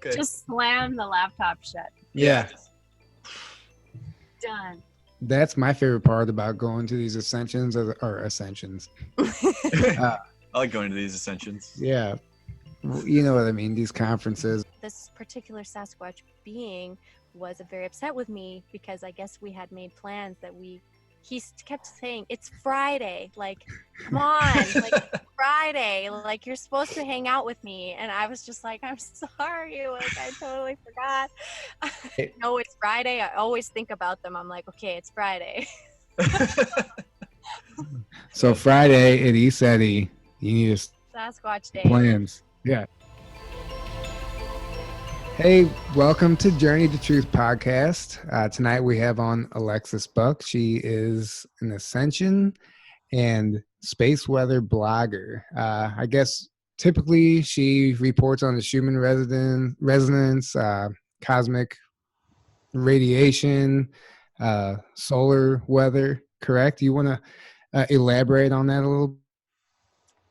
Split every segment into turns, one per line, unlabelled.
Okay.
Just slam the laptop shut.
Yeah.
Done.
That's my favorite part about going to these ascensions or ascensions.
I like going to these ascensions.
Yeah. You know what I mean? These conferences.
This particular Sasquatch being was very upset with me because I guess we had made plans that he kept saying, it's Friday, like, come on, like, Friday, like, you're supposed to hang out with me. And I was just like, I'm sorry, like, I totally forgot. No, it's Friday. I always think about them. I'm like, okay, it's Friday.
So Friday at ESETI, you need to
Sasquatch Day.
plans. Yeah. Hey, welcome to Journey to Truth podcast. Tonight we have on Alexis Buck. She is an Ascension and space weather blogger. I guess typically she reports on the Schumann Resonance, cosmic radiation, solar weather, correct? You want to elaborate on that a little?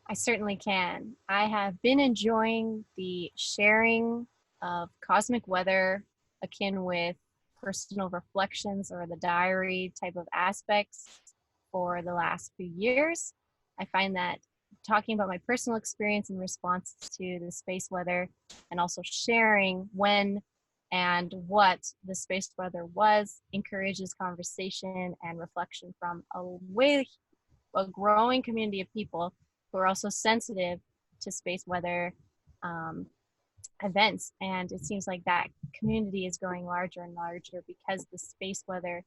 I certainly can. I have been enjoying the sharing of cosmic weather akin with personal reflections or the diary type of aspects for the last few years. I find that talking about my personal experience in response to the space weather and also sharing when and what the space weather was encourages conversation and reflection from a growing community of people who are also sensitive to space weather events. And it seems like that community is growing larger and larger because the space weather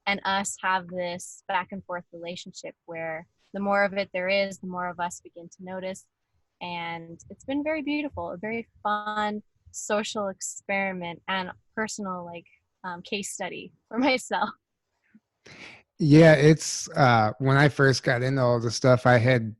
and us have this back and forth relationship where the more of it there is, the more of us begin to notice. And it's been very beautiful, a very fun social experiment and personal case study for myself.
Yeah, it's when I first got into all the stuff, I had,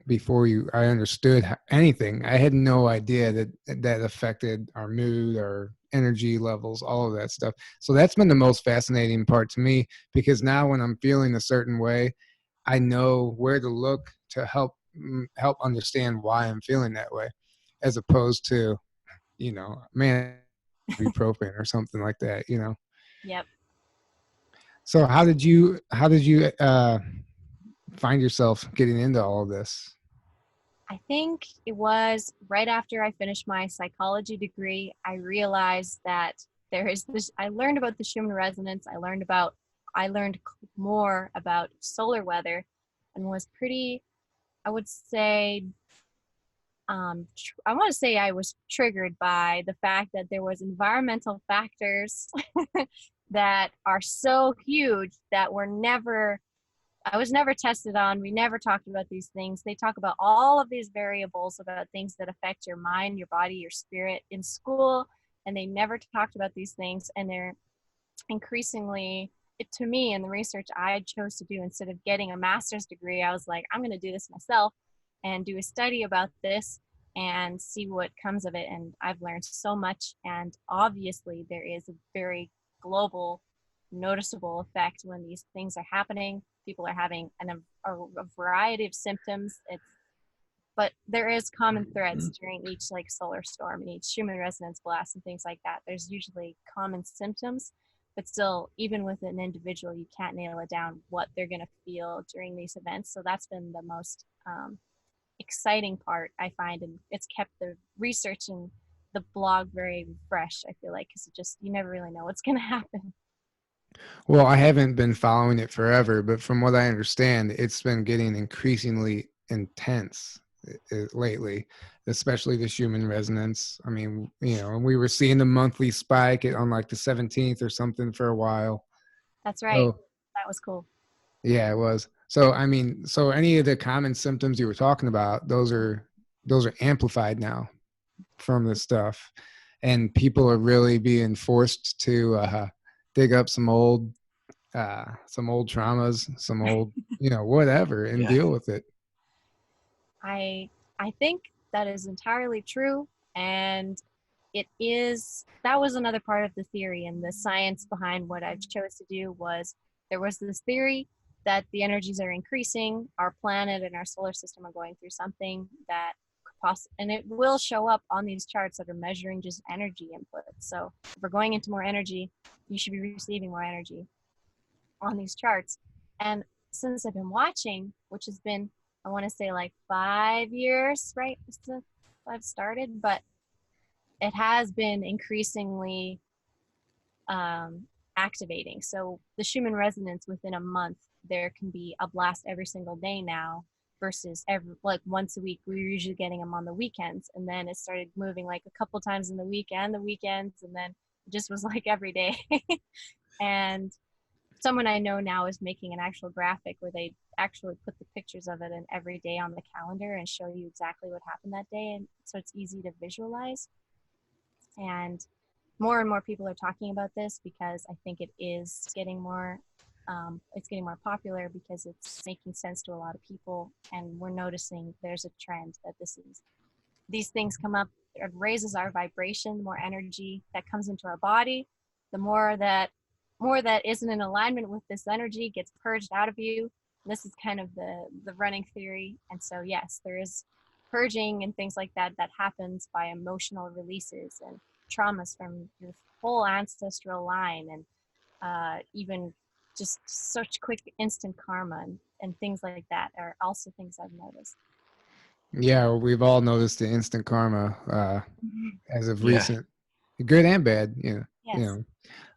before I understood anything, I had no idea that affected our mood, our energy levels, all of that stuff. So that's been the most fascinating part to me, because now when I'm feeling a certain way, I know where to look to help understand why I'm feeling that way, as opposed to, ibuprofen or something like that,
Yep.
So how did you find yourself getting into all of this?
I think it was right after I finished my psychology degree, I realized that there is this, I learned about the Schumann Resonance, I learned more about solar weather, and was pretty, I would say, I want to say I was triggered by the fact that there was environmental factors that are so huge that I was never tested on. We never talked about these things. They talk about all of these variables about things that affect your mind, your body, your spirit in school, and they never talked about these things. And they're increasingly, to me, in the research I chose to do, instead of getting a master's degree, I was like, I'm going to do this myself and do a study about this and see what comes of it. And I've learned so much. And obviously there is a very global, noticeable effect when these things are happening. People are having a variety of symptoms. But there is common threads during each solar storm and each Schumann resonance blast and things like that. There's usually common symptoms, but still, even with an individual, you can't nail it down what they're going to feel during these events. So that's been the most exciting part, I find, and it's kept the research and the blog very fresh, I feel like, because you never really know what's going to happen.
Well, I haven't been following it forever, but from what I understand, it's been getting increasingly intense lately, especially the Schumann resonance. I mean, and we were seeing the monthly spike on like the 17th or something for a while.
That's right. So, that was cool.
Yeah, it was. So, I mean, so any of the common symptoms you were talking about, those are amplified now from this stuff, and people are really being forced to dig up some old traumas, some old, whatever, and deal with it.
I think that is entirely true. And that was another part of the theory, and the science behind what I've chose to do was, there was this theory that the energies are increasing, our planet and our solar system are going through something that and it will show up on these charts that are measuring just energy input. So if we're going into more energy, you should be receiving more energy on these charts. And since I've been watching, which has been, I want to say like 5 years, right, since I've started, but it has been increasingly activating. So the Schumann Resonance, within a month, there can be a blast every single day now, versus every, like once a week. We were usually getting them on the weekends, and then it started moving like a couple times in the week and the weekends, and then it just was like every day. And someone I know now is making an actual graphic where they actually put the pictures of it in every day on the calendar and show you exactly what happened that day, and so it's easy to visualize. And more people are talking about this because I think it is getting more popular, because it's making sense to a lot of people, and we're noticing there's a trend that these things come up. It raises our vibration. The more energy that comes into our body, the more that isn't in alignment with this energy gets purged out of you. And this is kind of the running theory. And so yes, there is purging and things like that happens by emotional releases and traumas from your whole ancestral line, and even just such quick instant karma and things like that are also things I've noticed.
Yeah, we've all noticed the instant karma as of recent, good and bad.
Yes.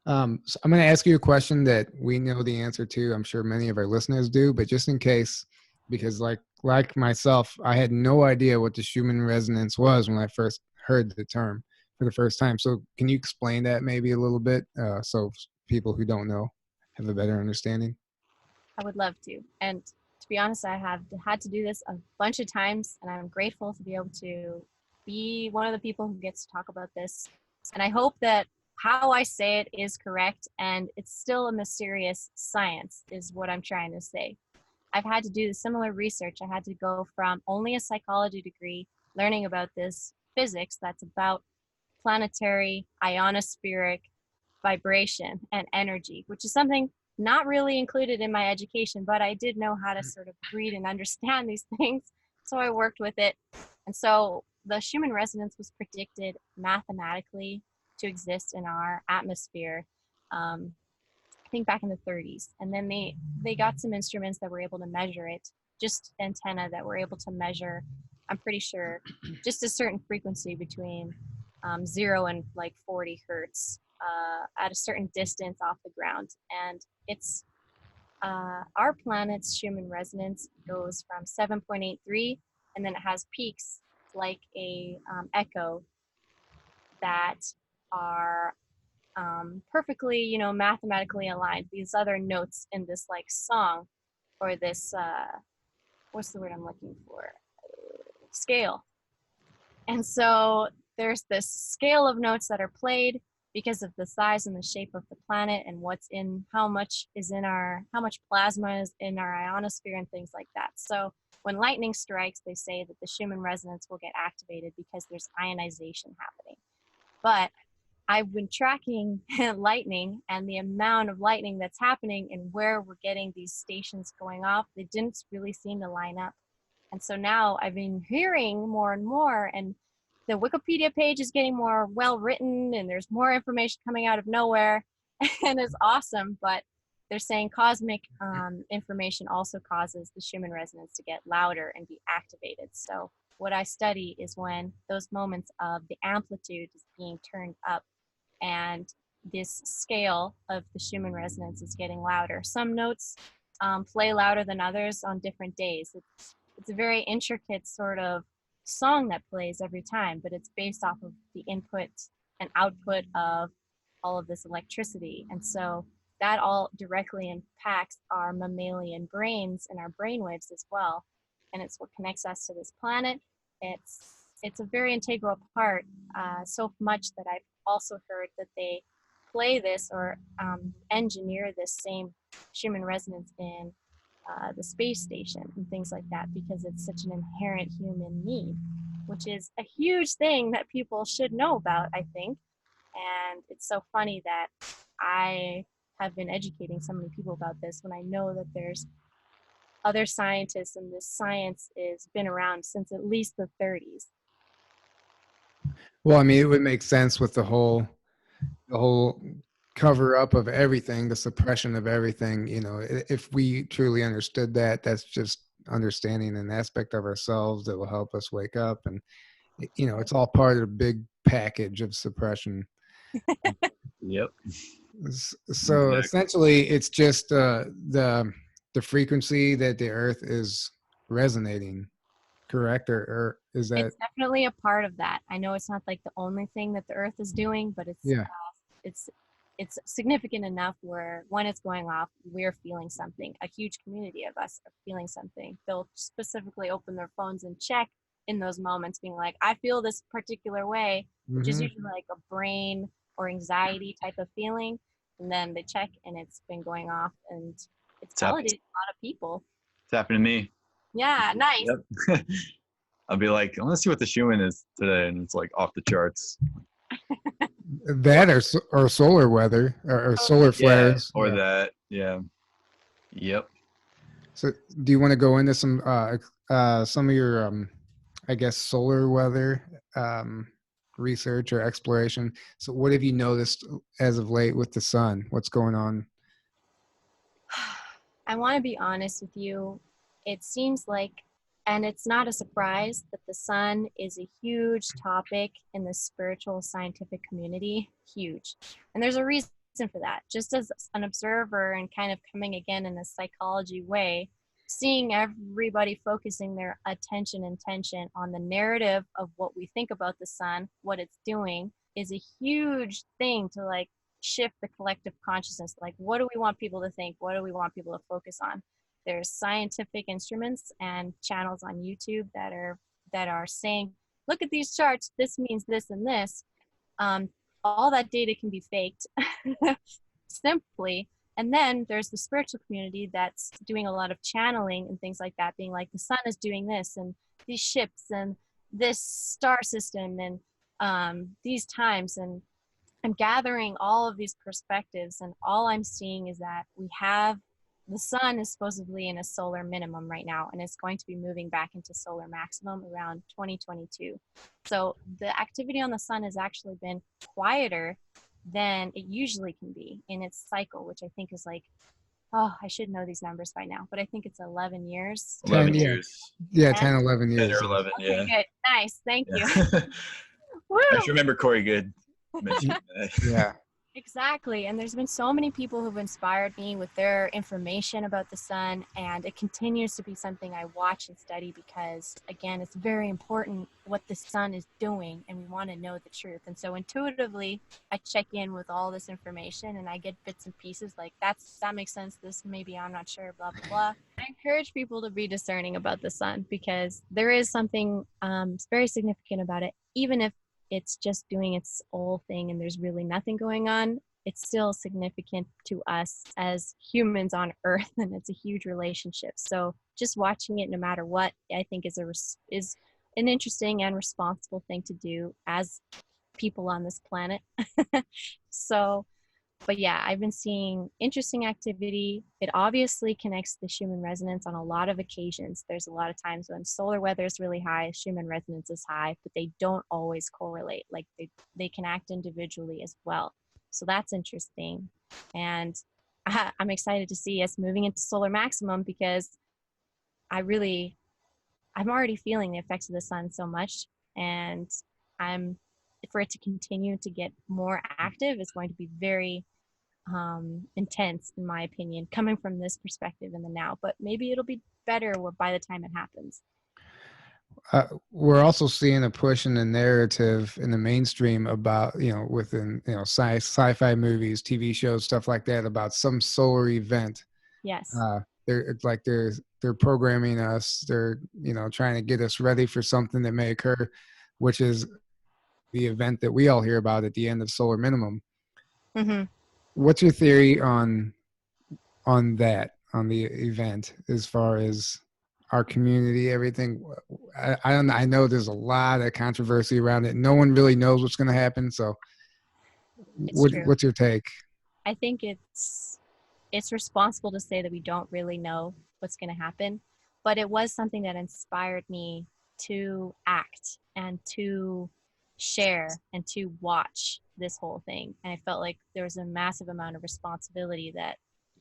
So I'm going to ask you a question that we know the answer to. I'm sure many of our listeners do, but just in case, because like myself, I had no idea what the Schumann resonance was when I first heard the term for the first time. So can you explain that maybe a little bit, so people who don't know have a better understanding?
I would love to. And to be honest, I have had to do this a bunch of times, and I'm grateful to be able to be one of the people who gets to talk about this. And I hope that how I say it is correct, and it's still a mysterious science, is what I'm trying to say. I've had to do similar research. I had to go from only a psychology degree, learning about this physics that's about planetary ionospheric vibration and energy, which is something not really included in my education, but I did know how to sort of read and understand these things. So I worked with it. And so the Schumann resonance was predicted mathematically to exist in our atmosphere, I think back in the 30s. And then they got some instruments that were able to measure it, just antenna that were able to measure, I'm pretty sure, just a certain frequency between 0 and like 40 hertz at a certain distance off the ground. And it's our planet's Schumann resonance goes from 7.83, and then it has peaks like a echo that are perfectly, mathematically aligned. These other notes in this like song, or this, what's the word I'm looking for? Scale. And so there's this scale of notes that are played because of the size and the shape of the planet, and how much plasma is in our ionosphere and things like that. So when lightning strikes, they say that the Schumann resonance will get activated because there's ionization happening. But I've been tracking lightning and the amount of lightning that's happening and where we're getting these stations going off. They didn't really seem to line up. And so now I've been hearing more and more, and the Wikipedia page is getting more well written, and there's more information coming out of nowhere, and it's awesome. But they're saying cosmic information also causes the Schumann resonance to get louder and be activated. So what I study is when those moments of the amplitude is being turned up, and this scale of the Schumann resonance is getting louder. Some notes play louder than others on different days. It's a very intricate sort of song that plays every time, but it's based off of the input and output of all of this electricity. And so that all directly impacts our mammalian brains and our brainwaves as well. And it's what connects us to this planet. It's a very integral part, so much that I've also heard that they play this or engineer this same Schumann resonance in the space station and things like that, because it's such an inherent human need, which is a huge thing that people should know about, I think. And it's so funny that I have been educating so many people about this when I know that there's other scientists, and this science has been around since at least the 30s.
Well, I mean, it would make sense with the whole cover up of everything, the suppression of everything. You know, if we truly understood that, that's just understanding an aspect of ourselves that will help us wake up. And, you know, it's all part of a big package of suppression.
Yep.
So essentially, it's just the frequency that the Earth is resonating, correct? Or is that?
It's definitely a part of that. I know it's not like the only thing that the Earth is doing, but it's significant enough where when it's going off, we're feeling something. A huge community of us are feeling something. They'll specifically open their phones and check in those moments, being like, I feel this particular way, which is usually like a brain or anxiety type of feeling. And then they check and it's been going off, and it's validated a lot of people.
It's happened to me.
Yeah, nice.
Yep. I'll be like, I want to see what the Schumann is today, and it's like off the charts.
That or solar weather or solar flares.
Or that, yeah. Yep.
So do you want to go into some of your I guess solar weather research or exploration? So what have you noticed as of late with the sun? What's going on?
I want to be honest with you. It seems like, and it's not a surprise, that the sun is a huge topic in the spiritual scientific community. Huge. And there's a reason for that. Just as an observer and kind of coming again in a psychology way, seeing everybody focusing their attention and tension on the narrative of what we think about the sun, what it's doing, is a huge thing to like shift the collective consciousness. Like, what do we want people to think? What do we want people to focus on? There's scientific instruments and channels on YouTube that are saying, look at these charts, this means this and this. All that data can be faked simply. And then there's the spiritual community that's doing a lot of channeling and things like that, being like, the sun is doing this, and these ships and this star system and these times. And I'm gathering all of these perspectives, and all I'm seeing is that the sun is supposedly in a solar minimum right now, and it's going to be moving back into solar maximum around 2022. So the activity on the sun has actually been quieter than it usually can be in its cycle, which I think is like, I should know these numbers by now, but I think it's 11 years.
11 years.
Yeah, 10, 11 years.
10 or 11,
okay,
yeah.
Good. Nice. Thank you.
Woo! I just remember Corey Good mentioning that.
Yeah.
Exactly. And there's been so many people who've inspired me with their information about the sun, and it continues to be something I watch and study because, again, it's very important what the sun is doing, and we want to know the truth. And so intuitively, I check in with all this information, and I get bits and pieces like, that makes sense, this maybe I'm not sure, blah, blah, blah. I encourage people to be discerning about the sun because there is something very significant about it, even if it's just doing its old thing and there's really nothing going on. It's still significant to us as humans on Earth, and it's a huge relationship. So just watching it, no matter what, I think is an interesting and responsible thing to do as people on this planet. So, but yeah, I've been seeing interesting activity. It obviously connects the Schumann resonance on a lot of occasions. There's a lot of times when solar weather is really high, Schumann resonance is high, but they don't always correlate. Like they can act individually as well. So that's interesting. And I'm excited to see us moving into solar maximum because I'm already feeling the effects of the sun so much. And for it to continue to get more active is going to be very intense, in my opinion, coming from this perspective in the now. But maybe it'll be better by the time it happens.
We're also seeing a push in the narrative in the mainstream about, within, sci-fi movies, TV shows, stuff like that, about some solar event.
Yes.
They're programming us. They're, trying to get us ready for something that may occur, which is the event that we all hear about at the end of solar minimum.
Mm-hmm.
What's your theory on the event, as far as our community, everything? I don't know. I know there's a lot of controversy around it. No one really knows what's going to happen. So what's your take?
I think it's responsible to say that we don't really know. what's going to happen. But it was something that inspired me to act and to share and to watch this whole thing. And I felt like there was a massive amount of responsibility that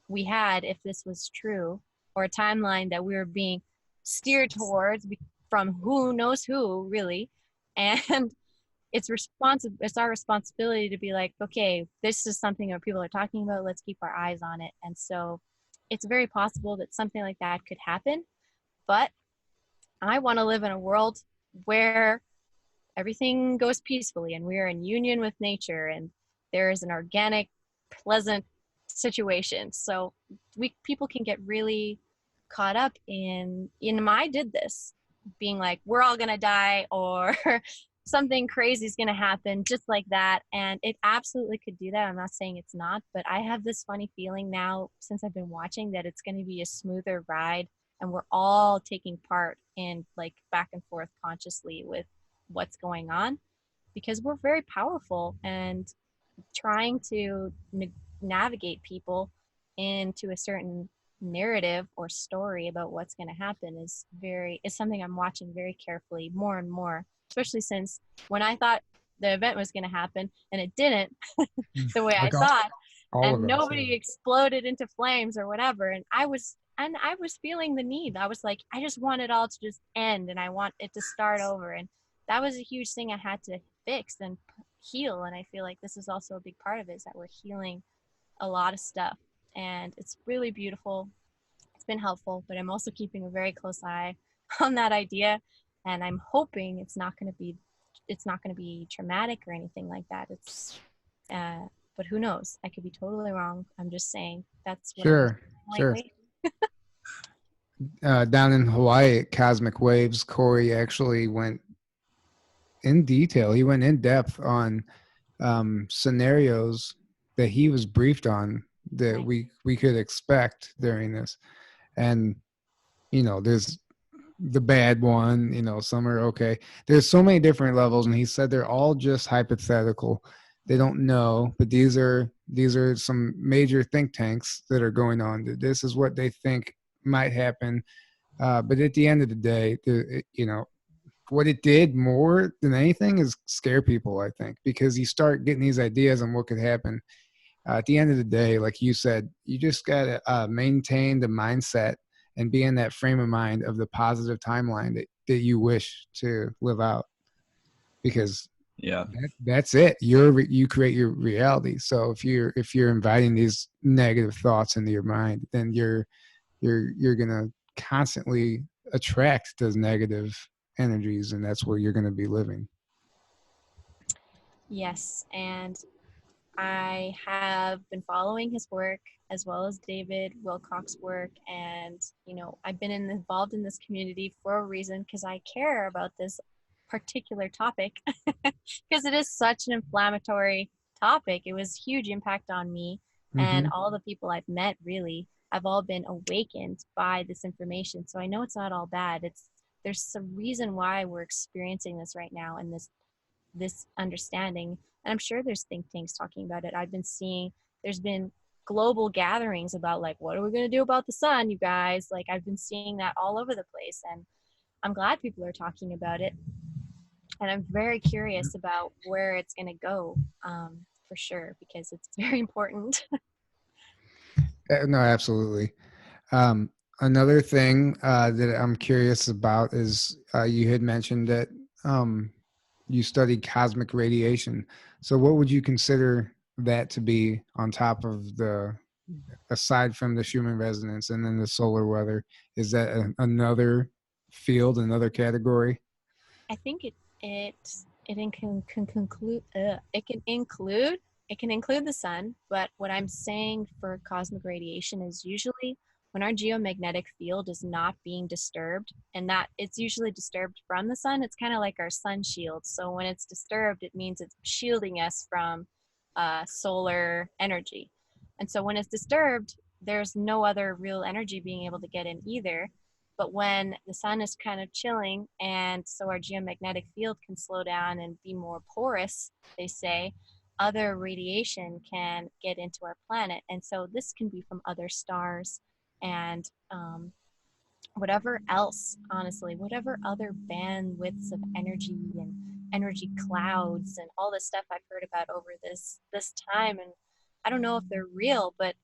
we had if this was true, or a timeline that we were being steered towards from who knows who, really. And it's our responsibility to be like, okay, this is something that people are talking about, let's keep our eyes on it. And so it's very possible that something like that could happen, but I want to live in a world where everything goes peacefully and we're in union with nature and there is an organic, pleasant situation. So people can get really caught up in I did this, being like, we're all gonna die, or something crazy is gonna happen just like that. And it absolutely could do that. I'm not saying it's not, but I have this funny feeling now, since I've been watching, that it's gonna be a smoother ride and we're all taking part in like back and forth consciously with what's going on, because we're very powerful, and trying to navigate people into a certain narrative or story about what's going to happen is something I'm watching very carefully more and more, especially since when I thought the event was going to happen and it didn't the way I
Like
thought,
all
and
of us.
nobody exploded into flames or whatever, and I was feeling the need. I was like, I just want it all to just end and I want it to start over. And that was a huge thing I had to fix and heal. And I feel like this is also a big part of it, is that we're healing a lot of stuff. And it's really beautiful. It's been helpful, but I'm also keeping a very close eye on that idea. And I'm hoping it's not going to be traumatic or anything like that. But who knows? I could be totally wrong. I'm just saying that's what
Sure,
I'm
sure.
lately.
Down in Hawaii at Cosmic Waves, Corey actually went in detail. He went in depth on scenarios that he was briefed on that
Nice.
we could expect during this. And there's the bad one, some are okay. There's so many different levels, and he said they're all just hypothetical. They don't know, but these are some major think tanks that are going on. This is what they think might happen. But at the end of the day, what it did more than anything is scare people, I think, because you start getting these ideas on what could happen. At the end of the day, like you said, you just got to maintain the mindset and be in that frame of mind of the positive timeline that you wish to live out, because
Yeah.
that's it. You create your reality. So if you're inviting these negative thoughts into your mind, then you're gonna constantly attract those negative energies, and that's where you're gonna be living.
Yes, and I have been following his work as well as David Wilcock's work, and I've been involved in this community for a reason, because I care about this particular topic because it is such an inflammatory topic. It was huge impact on me, and
Mm-hmm.
all the people I've met really have all been awakened by this information. So I know it's not all bad. There's some reason why we're experiencing this right now, and this understanding. And I'm sure there's think tanks talking about it. I've been seeing there's been global gatherings about, like, what are we going to do about the sun, you guys? Like, I've been seeing that all over the place, and I'm glad people are talking about it. And I'm very curious about where it's going to go, for sure, because it's very important.
No, absolutely. Um, Another thing that I'm curious about is you had mentioned that um, you studied cosmic radiation. So what would you consider that to be on top of aside from the Schumann resonance and then the solar weather? Is that another field, another category?
I think it can include the sun, but what I'm saying for cosmic radiation is usually when our geomagnetic field is not being disturbed, and that it's usually disturbed from the sun. It's kind of like our sun shield. So when it's disturbed, it means it's shielding us from solar energy. And so when it's disturbed, there's no other real energy being able to get in either. But when the sun is kind of chilling, and so our geomagnetic field can slow down and be more porous, they say, other radiation can get into our planet. And so this can be from other stars and whatever else, honestly, whatever other bandwidths of energy and energy clouds and all this stuff I've heard about over this time, and I don't know if they're real, but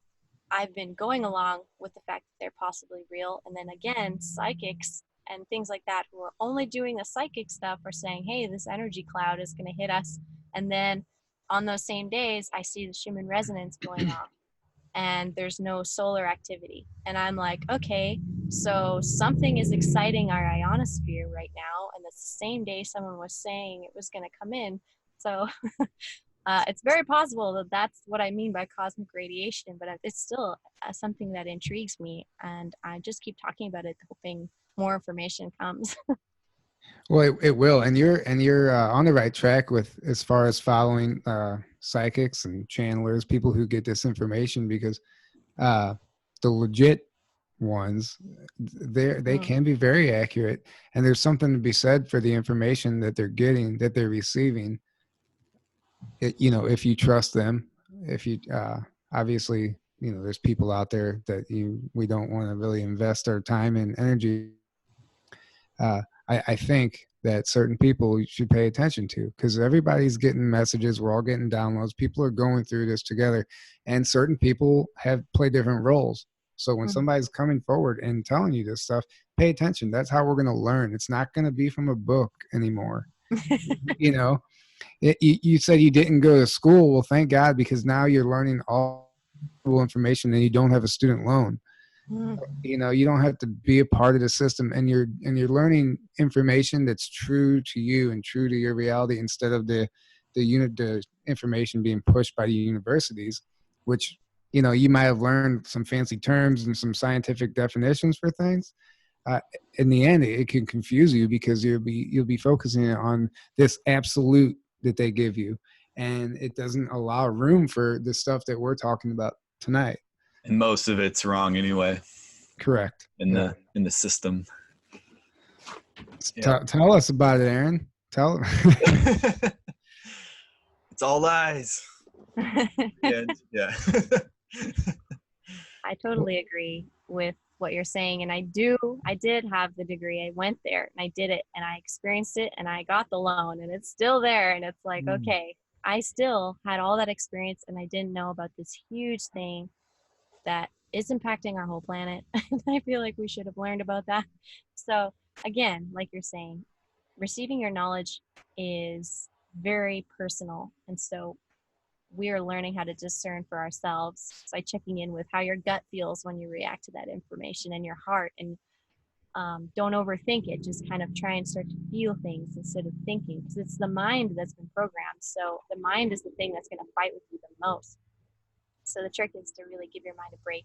I've been going along with the fact that they're possibly real. And then again, psychics and things like that who are only doing the psychic stuff are saying, hey, this energy cloud is going to hit us. And then on those same days, I see the Schumann resonance going off and there's no solar activity. And I'm like, okay, so something is exciting our ionosphere right now. And it's the same day someone was saying it was going to come in. So it's very possible that that's what I mean by cosmic radiation, but it's still something that intrigues me. And I just keep talking about it, hoping more information comes.
Well, it will, and you're on the right track with as far as following psychics and channelers, people who get this information, because the legit ones, they can be very accurate, and there's something to be said for the information that they're getting, that they're receiving. If you trust them, if you obviously, there's people out there that we don't want to really invest our time and energy. I think that certain people you should pay attention to, because everybody's getting messages. We're all getting downloads. People are going through this together, and certain people play different roles. So when somebody's coming forward and telling you this stuff, pay attention. That's how we're going to learn. It's not going to be from a book anymore. You said you didn't go to school. Well, thank God, because now you're learning all information and you don't have a student loan. You don't have to be a part of the system, and you're learning information that's true to you and true to your reality, instead of the information being pushed by the universities, which you might have learned some fancy terms and some scientific definitions for things. In the end, it can confuse you, because you'll be focusing on this absolute that they give you, and it doesn't allow room for the stuff that we're talking about tonight.
And most of it's wrong anyway.
Correct.
In the system.
Tell us about it, Aaron. Tell.
It's all lies. Yeah.
I totally agree with what you're saying, and I did have the degree. I went there and I did it and I experienced it and I got the loan, and it's still there, and it's like, okay, I still had all that experience and I didn't know about this huge thing that is impacting our whole planet. And I feel like we should have learned about that. So again, like you're saying, receiving your knowledge is very personal, and so we are learning how to discern for ourselves by checking in with how your gut feels when you react to that information, and your heart. And don't overthink it. Just kind of try and start to feel things instead of thinking, because it's the mind that's been programmed. So the mind is the thing that's going to fight with you the most. So the trick is to really give your mind a break,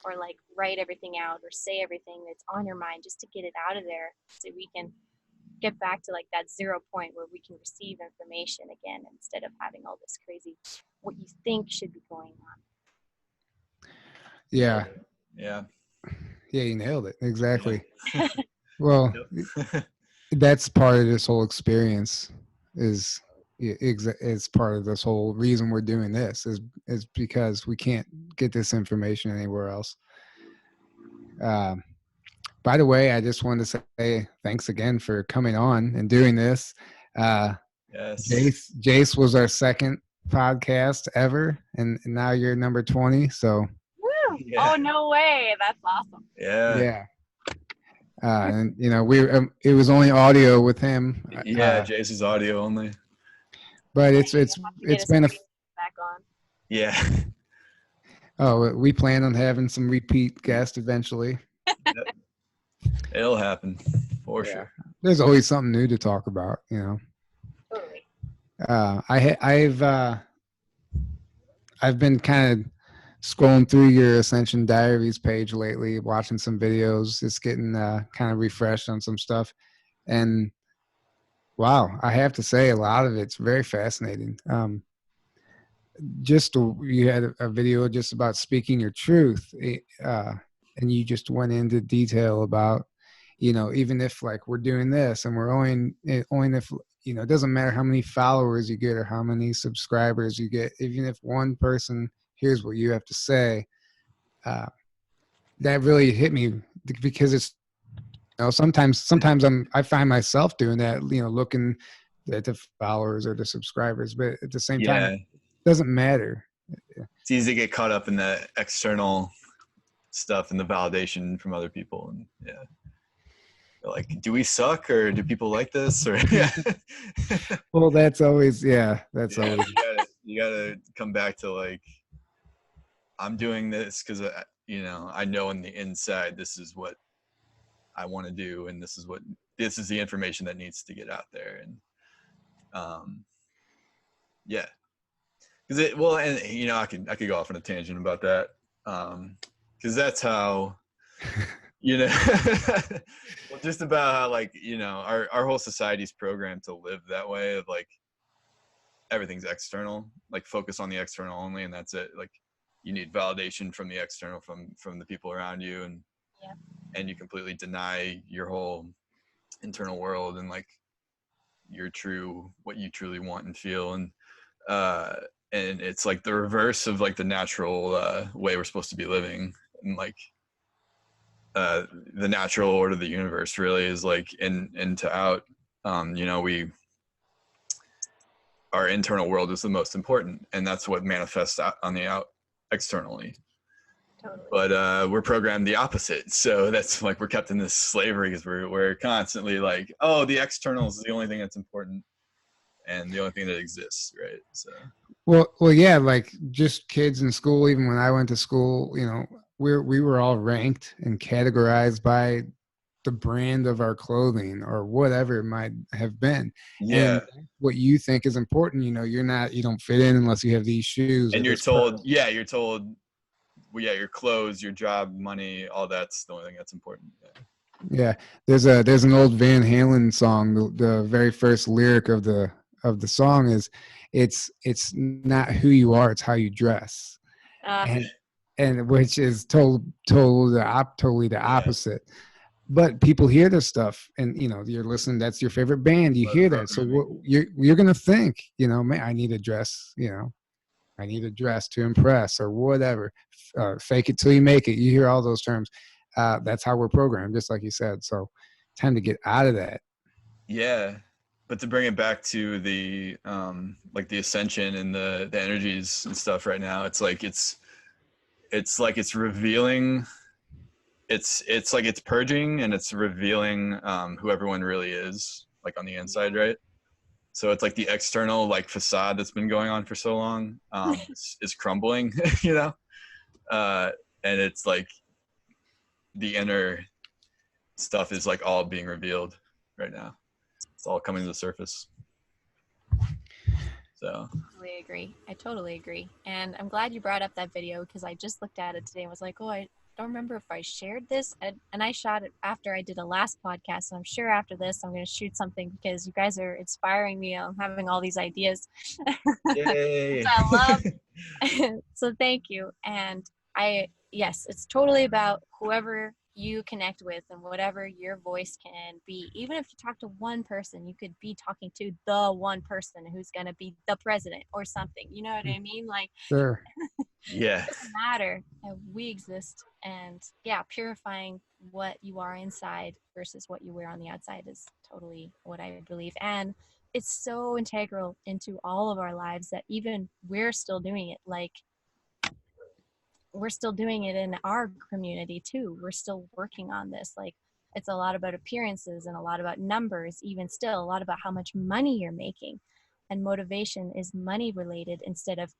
or like write everything out, or say everything that's on your mind, just to get it out of there, so we can get back to like that 0 point where we can receive information again, instead of having all this crazy what you think should be going on.
Yeah, you nailed it. Exactly. Yeah. Well, that's part of this whole experience. It's part of this whole reason we're doing this is because we can't get this information anywhere else. By the way, I just wanted to say thanks again for coming on and doing this.
Yes.
Jace was our second podcast ever, and now you're number 20. So.
Woo! Yeah. Oh, no way! That's awesome.
Yeah. And it was only audio with him.
Yeah, Jace's audio only.
But it's been a
back on.
Yeah.
Oh, we plan on having some repeat guests eventually.
Yep. It'll happen for sure.
There's always something new to talk about,
Totally.
I've been kind of scrolling through your Ascension Diaries page lately, watching some videos, just getting kind of refreshed on some stuff, and wow, I have to say a lot of it's very fascinating. You had a video just about speaking your truth, and you just went into detail about, even if like we're doing this and we're only if, it doesn't matter how many followers you get or how many subscribers you get, even if one person hears what you have to say, that really hit me, because it's You know, sometimes I find myself doing that, you know, looking at the followers or the subscribers, but at the same time,
Yeah.
it doesn't matter.
It's easy to get caught up in the external stuff and the validation from other people. And yeah. Like, do we suck or do people like this? Or yeah.
Well, that's always, that's
Yeah,
always,
you gotta come back to like, I'm doing this because I know on the inside this is what I want to do, and this is the information that needs to get out there. And yeah, because and I could go off on a tangent about that, because that's how well, just about how like our whole society's programmed to live that way of like everything's external, like focus on the external only, and that's it. Like you need validation from the external, from the people around you, and you completely deny your whole internal world and like what you truly want and feel. And it's like the reverse of like the natural way we're supposed to be living. And like the natural order of the universe really is like in to out. Our internal world is the most important, and that's what manifests out on the out externally.
Totally.
But we're programmed the opposite, so that's like we're kept in this slavery because we're constantly like, oh, the external is the only thing that's important and the only thing that exists, right? So
well, yeah, like just kids in school, even when I went to school, you know, we were all ranked and categorized by the brand of our clothing or whatever it might have been.
yeah.
And what you think is important, you know, you don't fit in unless you have these shoes.
And you're told, well, your clothes, your job, money, all that's the only thing that's important.
Yeah. There's an old Van Halen song. The very first lyric of the song is, it's not who you are, it's how you dress. And which is totally the opposite. But people hear this stuff, and you're listening. That's your favorite band. You hear that, so you're gonna think, man, I need a dress. I need a dress to impress or whatever. Fake it till you make it. You hear all those terms. That's how we're programmed, just like you said. So, time to get out of that.
Yeah, but to bring it back to the like the ascension and the energies and stuff right now, it's like it's revealing. It's like it's purging and it's revealing who everyone really is, like on the inside, right? So it's like the external like facade that's been going on for so long is crumbling, and it's like the inner stuff is like all being revealed right now. It's all coming to the surface. So
I totally agree. And I'm glad you brought up that video because I just looked at it today and was like, oh, I don't remember if I shared this. And I shot it after I did a last podcast. And I'm sure after this, I'm going to shoot something because you guys are inspiring me. I'm having all these ideas.
Yay.
I love. So thank you. And yes, it's totally about whoever you connect with and whatever your voice can be. Even if you talk to one person, you could be talking to the one person who's going to be the president or something. You know what I mean? Like,
sure.
Yeah.
It doesn't matter. We exist. And yeah, purifying what you are inside versus what you wear on the outside is totally what I believe. And it's so integral into all of our lives that even we're still doing it. Like, we're still doing it in our community too. We're still working on this. Like, it's a lot about appearances and a lot about numbers, even still a lot about how much money you're making. And motivation is money related instead of,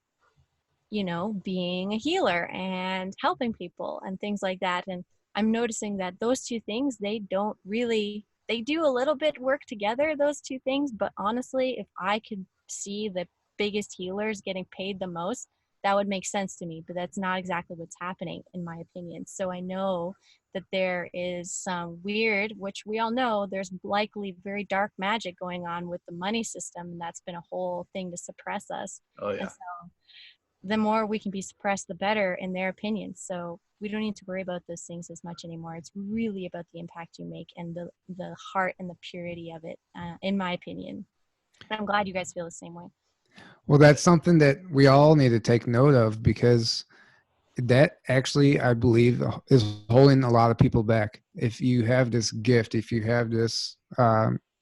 being a healer and helping people and things like that. And I'm noticing that those two things, they do a little bit work together, those two things. But honestly, if I could see the biggest healers getting paid the most, that would make sense to me, but that's not exactly what's happening in my opinion. So I know that there is some weird, which we all know, there's likely very dark magic going on with the money system, and that's been a whole thing to suppress us.
Oh yeah.
And so the more we can be suppressed, the better in their opinion. So we don't need to worry about those things as much anymore. It's really about the impact you make and the heart and the purity of it, in my opinion. And I'm glad you guys feel the same way.
Well, that's something that we all need to take note of because that actually, I believe, is holding a lot of people back. If you have this gift, if you have this,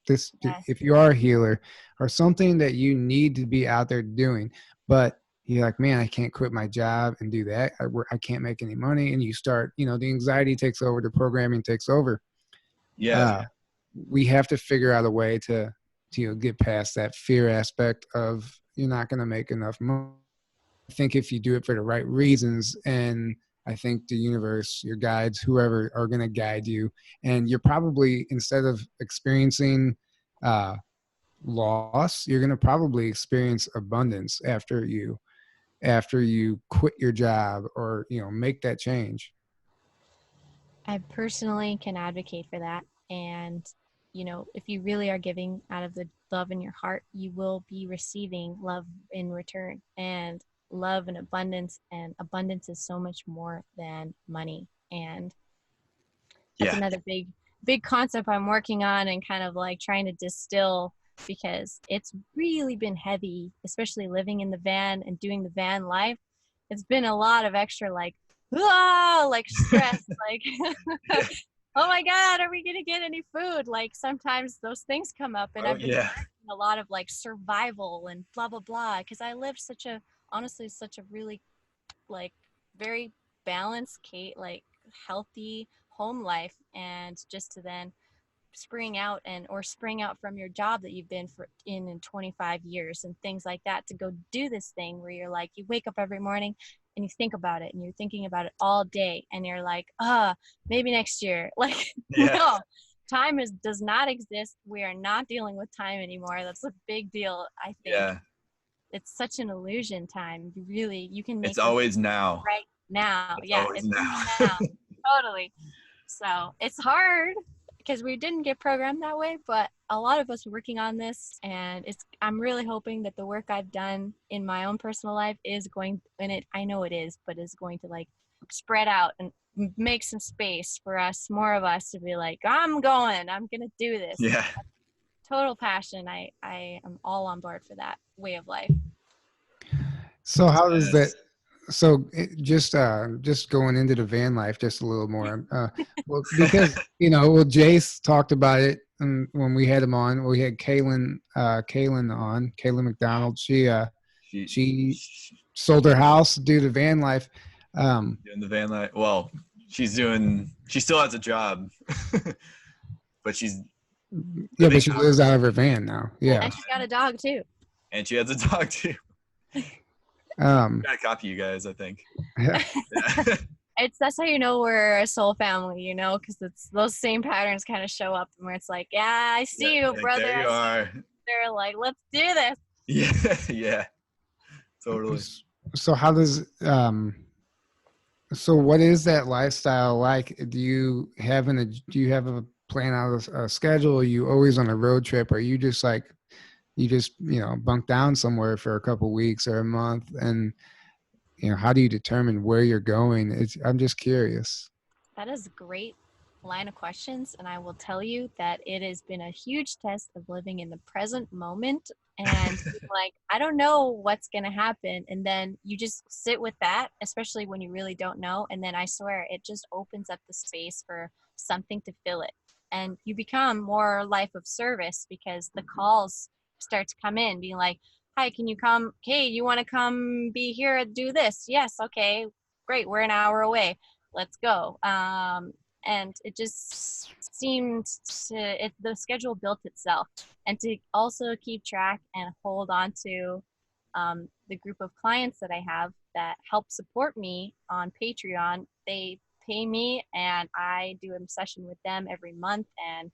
Yes.
if you are a healer or something that you need to be out there doing, but you're like, man, I can't quit my job and do that. I can't make any money. And you start, the anxiety takes over, the programming takes over.
Yeah.
Uh, we have to figure out a way to get past that fear aspect of you're not going to make enough money. I think if you do it for the right reasons, and I think the universe, your guides, whoever are going to guide you, and you're probably, instead of experiencing uh, loss, you're going to probably experience abundance after you quit your job or make that change.
I personally can advocate for that. And, if you really are giving out of the love in your heart, you will be receiving love in return, and love and abundance. And abundance is so much more than money. And that's
Yeah.
another big concept I'm working on and kind of like trying to distill, because it's really been heavy, especially living in the van and doing the van life. It's been a lot of extra like stress, like
Yeah.
oh my God, are we gonna get any food? Like sometimes those things come up, and
Oh,
I've been
yeah.
a lot of like survival and blah blah blah, because I lived such a really like very balanced, like healthy home life, and just to then spring out from your job that you've been in 25 years and things like that, to go do this thing where you're like, you wake up every morning and you think about it, and you're thinking about it all day, and you're like, maybe next year. Like,
Yeah.
no, time does not exist. We are not dealing with time anymore. That's a big deal. I think
Yeah.
it's such an illusion. Time, you can make
It's always now.
right now.
It's
Yeah,
always
it's
now.
in the now. Totally. So it's hard because we didn't get programmed that way, but a lot of us are working on this, and I'm really hoping that the work I've done in my own personal life is going, and I know it is, but is going to like spread out and make some space for more of us to be like, I'm gonna do this.
Yeah.
Total passion. I am all on board for that way of life.
So how does that?
Yes.
So just going into the van life just a little more. Well, because Jace talked about it, and when we had him on, we had Kaylin McDonald.
She,
She
she
sold her house due to van life.
doing the van life. Well, she still has a job, but she's
Yeah,
living
but she
out
lives out of her van now.
full
Yeah.
And she's got a dog too.
and she has a dog too.
Um,
Gotta copy you guys, I think.
yeah.
Yeah.
That's how you know we're a soul family, because it's those same patterns kind of show up, where it's like, yeah, I see you,
Like,
brother.
there you are.
They're like, let's do this.
Yeah. Yeah. Totally.
So how does so what is that lifestyle like? Do you have a plan out a schedule? Are you always on a road trip? Or are you just like bunk down somewhere for a couple weeks or a month? And how do you determine where you're going? I'm just curious.
That is a great line of questions, and I will tell you that it has been a huge test of living in the present moment, and like, I don't know what's going to happen, and then you just sit with that, especially when you really don't know, and then I swear it just opens up the space for something to fill it, and you become more life of service, because the calls start to come in being like, hi, can you come, hey, you want to come be here and do this? Yes, okay, great, we're an hour away, let's go. And it just seemed the schedule built itself, and to also keep track and hold on to the group of clients that I have that help support me on Patreon. They pay me, and I do a session with them every month, and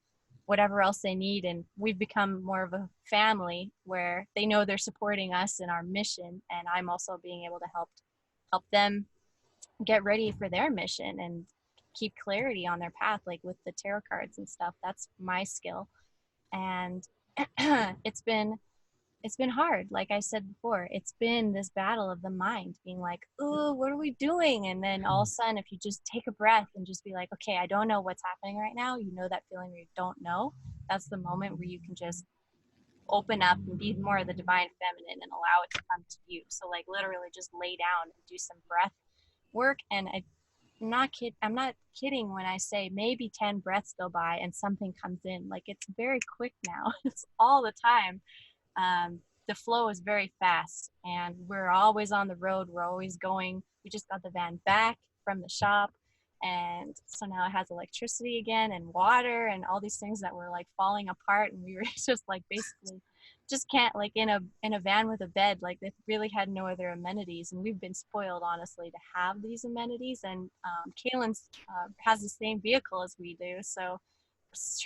whatever else they need, and we've become more of a family where they know they're supporting us in our mission, and I'm also being able to help them get ready for their mission and keep clarity on their path, like with the tarot cards and stuff. That's my skill. And it's been hard, like I said before. It's been this battle of the mind being like, ooh, what are we doing? And then all of a sudden, if you just take a breath and just be like, okay, I don't know what's happening right now, that feeling where you don't know, that's the moment where you can just open up and be more of the divine feminine and allow it to come to you. So like literally just lay down and do some breath work, and I'm not kidding when I say maybe 10 breaths go by and something comes in. Like, it's very quick now. It's all the time. The flow is very fast, and we're always on the road. We're always going. We just got the van back from the shop, and so now it has electricity again and water and all these things that were like falling apart, and we were just like basically just can't, like, in a van with a bed. Like, they really had no other amenities, and we've been spoiled, honestly, to have these amenities. And Kaylin's has the same vehicle as we do, so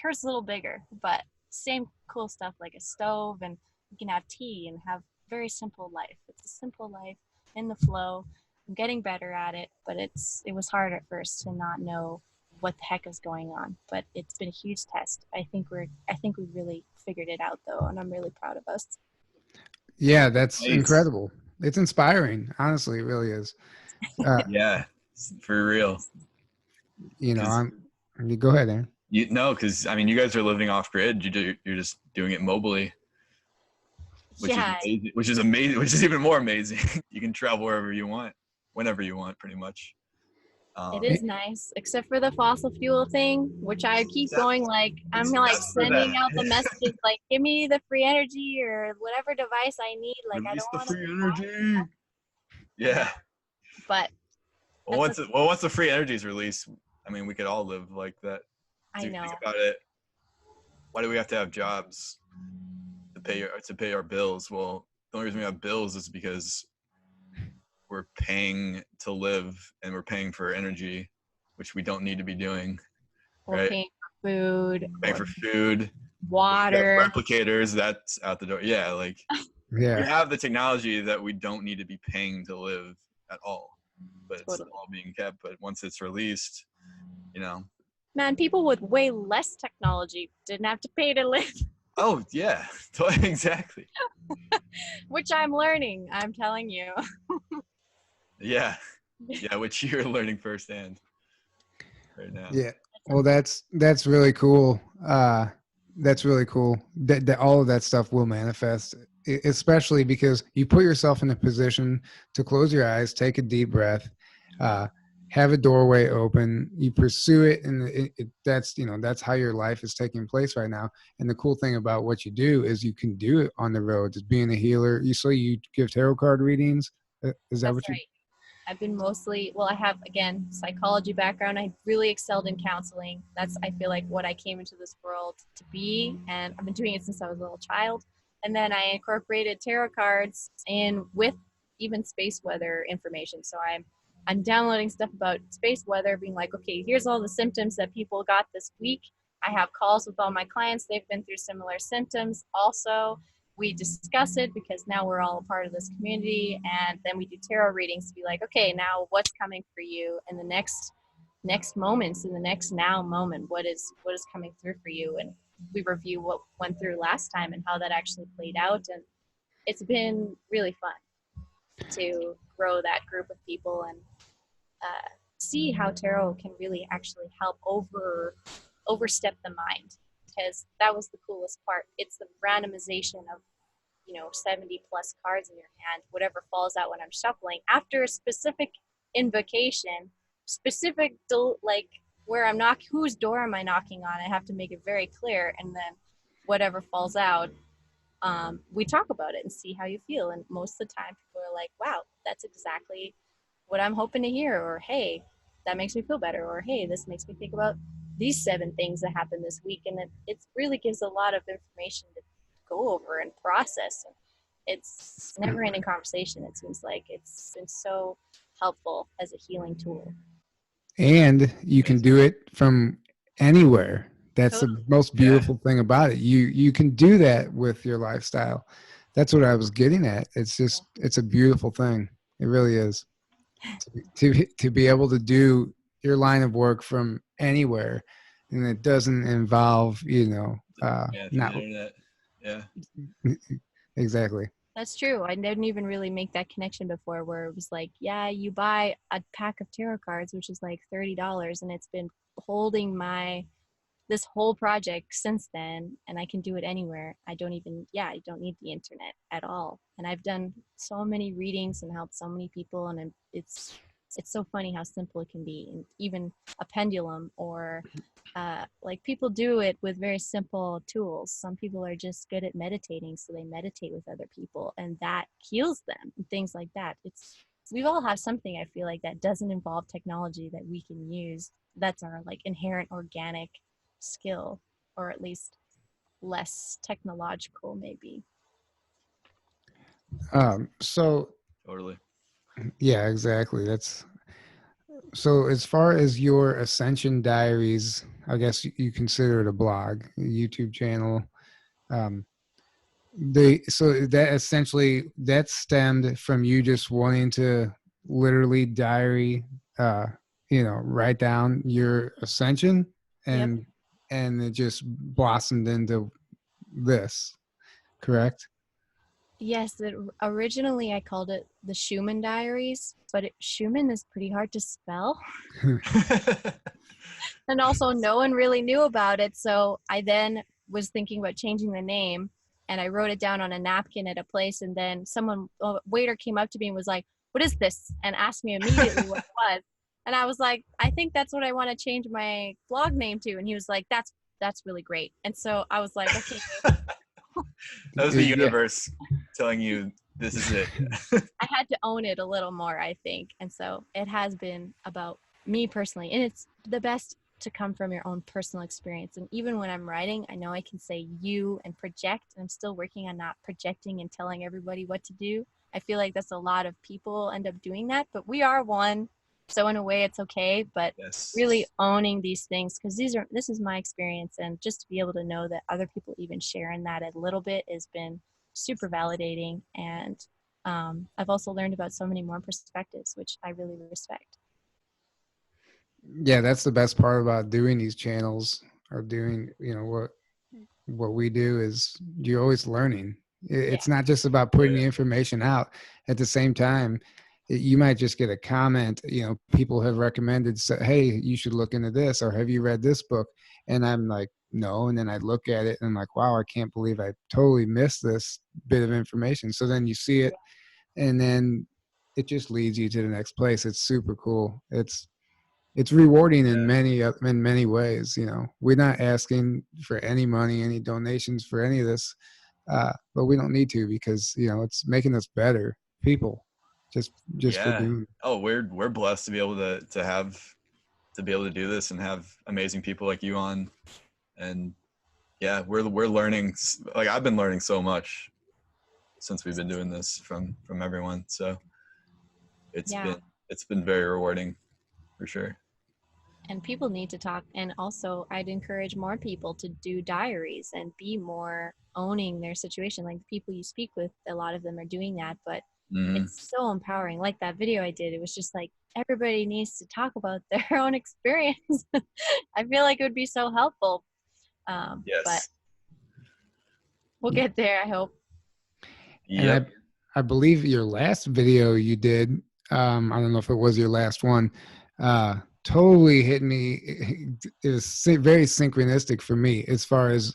hers a little bigger, but same cool stuff like a stove, and you can have tea and have very simple life. It's a simple life in the flow. I'm getting better at it, but it was hard at first to not know what the heck is going on. But it's been a huge test. I think we really figured it out, though, and I'm really proud of us.
Yeah, that's
Nice.
incredible. It's inspiring. Honestly, it really is.
Yeah, for real.
You know,
'Cause
you go ahead, Aaron.
because I mean, you guys are living off grid. You're just doing it mobily, which
Yeah,
is amazing. Which is amazing. Which is even more amazing. You can travel wherever you want, whenever you want, pretty much.
it is nice, except for the fossil fuel thing, which I keep going, like, I'm like
Except for
sending
that,
out the messages, like, give me the free energy or whatever device I need. Like, I
release
don't
the
want to
free
be
energy.
I know,
Yeah.
but
Well,
that's
once the free energy is released, I mean, we could all live like that.
I
Do you think
know.
about it? Why do we have to have jobs to pay our bills? Well, the only reason we have bills is because we're paying to live, and we're paying for energy, which we don't need to be doing.
We're
Right?
paying for food
Paying
or
for food. We have
water.
replicators. That's out the door. Yeah, like we
Yeah.
have the technology that we don't need to be paying to live at all, but it's
Totally.
all being kept. But once it's released, you know.
Man, people with way less technology didn't have to pay to live,
Oh yeah, exactly.
which I'm learning. I'm telling you.
Yeah, yeah, which you're learning firsthand right now.
Yeah. Well, that's really cool. That's really cool. That all of that stuff will manifest, especially because you put yourself in a position to close your eyes, take a deep breath, uh, have a doorway open. You pursue it, and that's that's how your life is taking place right now. And the cool thing about what you do is you can do it on the road. Just being a healer. You give tarot card readings. Is that
That's
what you?
right. I've been mostly, well, I have, again, psychology background. I really excelled in counseling. That's, I feel like, what I came into this world to be. And I've been doing it since I was a little child. And then I incorporated tarot cards in with even space weather information. So I'm downloading stuff about space weather, being like, okay, here's all the symptoms that people got this week. I have calls with all my clients. They've been through similar symptoms. Also, we discuss it because now we're all a part of this community, and then we do tarot readings to be like, okay, now what's coming for you in the next moments, in the next now moment, what is coming through for you. And we review what went through last time and how that actually played out. And it's been really fun to grow that group of people and see how tarot can really actually help overstep the mind, because that was the coolest part. It's the randomization of 70 plus cards in your hand, whatever falls out when I'm shuffling after a specific invocation, specific like where I'm whose door am I knocking on. I have to make it very clear, and then whatever falls out, we talk about it and see how you feel. And most of the time people are like, wow, that's exactly what I'm hoping to hear, or hey, that makes me feel better, or hey, this makes me think about these 7 things that happened this week. And it really gives a lot of information to go over and process. And it's never ending conversation. It seems like it's been so helpful as a healing tool.
And you can do it from anywhere. That's the
Totally.
most
Yeah,
beautiful thing about it. You can do that with your lifestyle. That's what I was getting at. It's a beautiful thing. It really is. To be able to do your line of work from anywhere, and it doesn't involve
yeah, through the
not
internet. Yeah,
exactly.
That's true. I didn't even really make that connection before, where it was like, yeah, you buy a pack of tarot cards, which is like $30, and it's been holding this whole project since then, and I can do it anywhere. I don't need the internet at all. And I've done so many readings and helped so many people, and it's so funny how simple it can be. And even a pendulum, or like people do it with very simple tools. Some people are just good at meditating, so they meditate with other people, and that heals them, and things like that. We all have something, I feel like, that doesn't involve technology that we can use. That's our like inherent organic skill, or at least less technological, maybe.
So
Totally.
yeah, exactly. That's so as far as your Ascension Diaries, I guess you consider it a blog, a YouTube channel. Um, so that essentially that stemmed from you just wanting to literally diary, uh, write down your ascension,
Yep.
and it just blossomed into this, correct?
Yes, originally I called it the Schumann Diaries, but Schumann is pretty hard to spell. And also, no one really knew about it. So I then was thinking about changing the name, and I wrote it down on a napkin at a place. And then a waiter came up to me and was like, "What is this?" and asked me immediately what it was. And I was like, "I think that's what I want to change my blog name to." And he was like, "That's really great." And so I was like, "Okay."
That was the
Yeah.
universe telling you this is it.
I had to own it a little more, I think. And so it has been about me personally. And it's the best to come from your own personal experience. And even when I'm writing, I know I can say you and project. I'm still working on not projecting and telling everybody what to do. I feel like that's a lot of people end up doing that, but we are one. So in a way it's okay, but
Yes.
really owning these things, because this is my experience, and just to be able to know that other people even share in that a little bit has been super validating. And I've also learned about so many more perspectives, which I really respect.
Yeah, that's the best part about doing these channels, or doing, what we do is you're always learning.
Yeah.
It's not just about
Oh,
putting the
yeah.
information out. At the same time, you might just get a comment, people have recommended, hey, you should look into this, or have you read this book? And I'm like, no. And then I look at it and I'm like, wow, I can't believe I totally missed this bit of information. So then you see it, and then it just leads you to the next place. It's super cool. It's rewarding in
Yeah.
many ways. We're not asking for any money, any donations for any of this, but we don't need to, because it's making us better people, just for
Yeah.
doing.
Oh, we're blessed to be able to be able to do this and have amazing people like you on. And yeah, we're learning. Like, I've been learning so much since we've been doing this from everyone. So it's
Yeah.
been very rewarding for sure.
And people need to talk. And also, I'd encourage more people to do diaries and be more owning their situation. Like the people you speak with, a lot of them are doing that, but
Mm-hmm.
it's so empowering. Like that video I did, it was just like everybody needs to talk about their own experience. I feel like it would be so helpful. But
Yes.
we'll get there, I hope.
And
Yep.
I believe your last video you did, I don't know if it was your last one, totally hit me. It was very synchronistic for me, as far as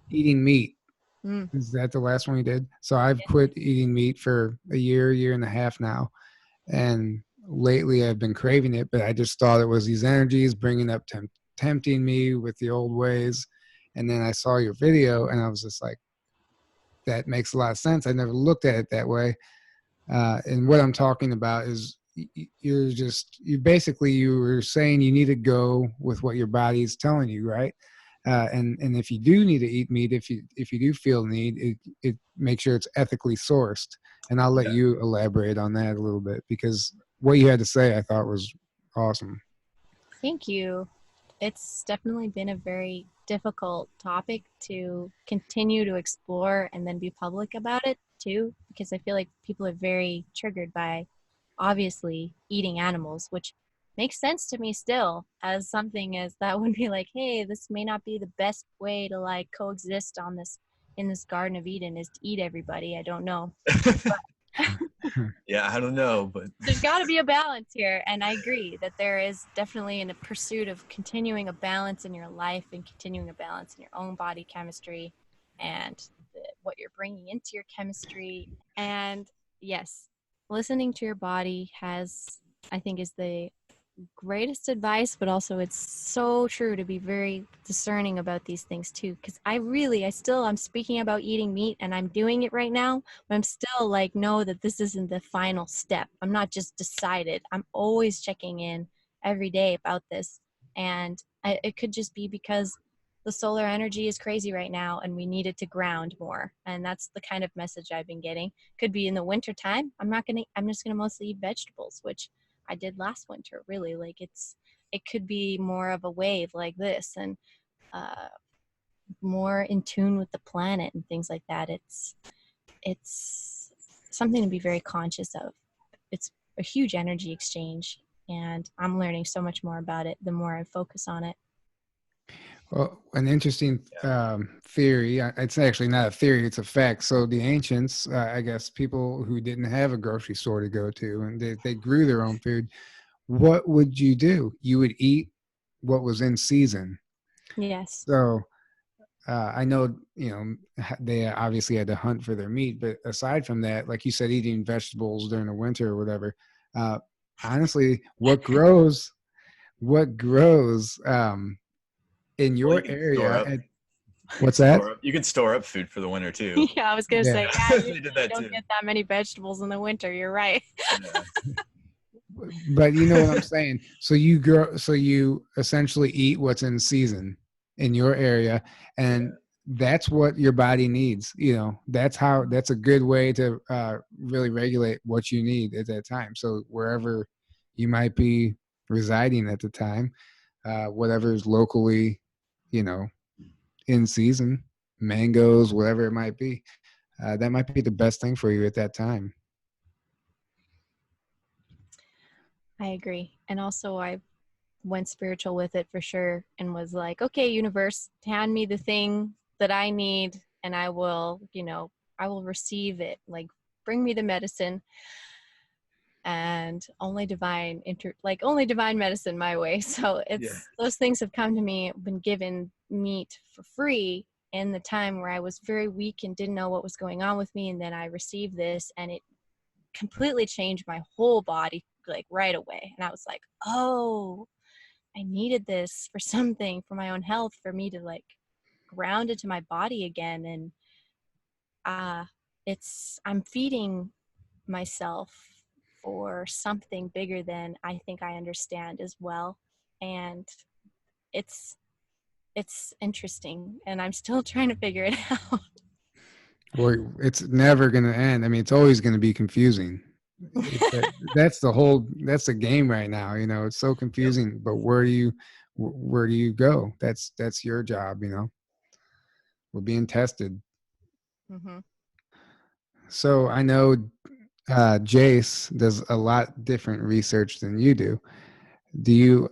eating meat.
Mm.
Is that the last one you did? So I've quit eating meat for a year and a half now. And lately I've been craving it, but I just thought it was these energies bringing up, tempting me with the old ways. And then I saw your video and I was just like, that makes a lot of sense. I never looked at it that way. And what I'm talking about is you were saying you need to go with what your body is telling you, right? And if you do need to eat meat, if you do feel need, it make sure it's ethically sourced. And I'll let
Yeah.
you elaborate on that a little bit, because what you had to say I thought was awesome.
Thank you. It's definitely been a very difficult topic to continue to explore and then be public about it too, because I feel like people are very triggered by obviously eating animals, which makes sense to me still, as something as that would be like, hey, this may not be the best way to like coexist on this in this Garden of Eden, is to eat everybody. I don't know.
Yeah, I don't know, but
There's got to be a balance here, and I agree that there is definitely in a pursuit of continuing a balance in your life and continuing a balance in your own body chemistry and what you're bringing into your chemistry. And yes, listening to your body has I think is the greatest advice, but also it's so true to be very discerning about these things too. Because I'm speaking about eating meat and I'm doing it right now, but I'm still like, know that this isn't the final step. I'm not just decided. I'm always checking in every day about this. And it could just be because the solar energy is crazy right now and we need it to ground more. And that's the kind of message I've been getting. Could be in the winter time. I'm just gonna mostly eat vegetables, which I did last winter, really. Like it could be more of a wave like this, and uh, more in tune with the planet and things like that. It's something to be very conscious of. It's a huge energy exchange, and I'm learning so much more about it the more I focus on it.
Well, an interesting theory. It's actually not a theory; it's a fact. So the ancients, I guess, people who didn't have a grocery store to go to, and they grew their own food. What would you do? You would eat what was in season.
Yes.
So I know, they obviously had to hunt for their meat, but aside from that, like you said, eating vegetables during the winter or whatever. Uh, honestly, what grows in
Well, you
your
can store
area?
up.
What's that?
You can store up food for the winter too.
Yeah, I was gonna
Yeah.
say, yeah, you
They did that
don't
too.
get that many vegetables in the winter. You're right.
Yeah.
But you know what I'm saying. So you essentially eat what's in season in your area, and that's what your body needs. That's a good way to really regulate what you need at that time. So wherever you might be residing at the time, whatever is locally, you know, in season, mangoes, whatever it might be, that might be the best thing for you at that time.
I agree. And also, I went spiritual with it for sure and was like, okay, universe, hand me the thing that I need and I will receive it. Like, bring me the medicine, and only divine medicine my way. So
Yeah.
it's those things have come to me, been given meat for free in the time where I was very weak and didn't know what was going on with me. And then I received this and it completely changed my whole body like right away. And I was like, oh, I needed this for something, for my own health, for me to like ground into my body again. And uh I'm feeding myself for something bigger than I think I understand as well. And it's it's interesting and I'm still trying to figure it out.
Or it's never going to end. I mean, it's always going to be confusing. That's the game right now. It's so
Yep.
confusing. But where do you go? That's your job. We're being tested.
Mm-hmm.
So I know Jace does a lot different research than you do. Do you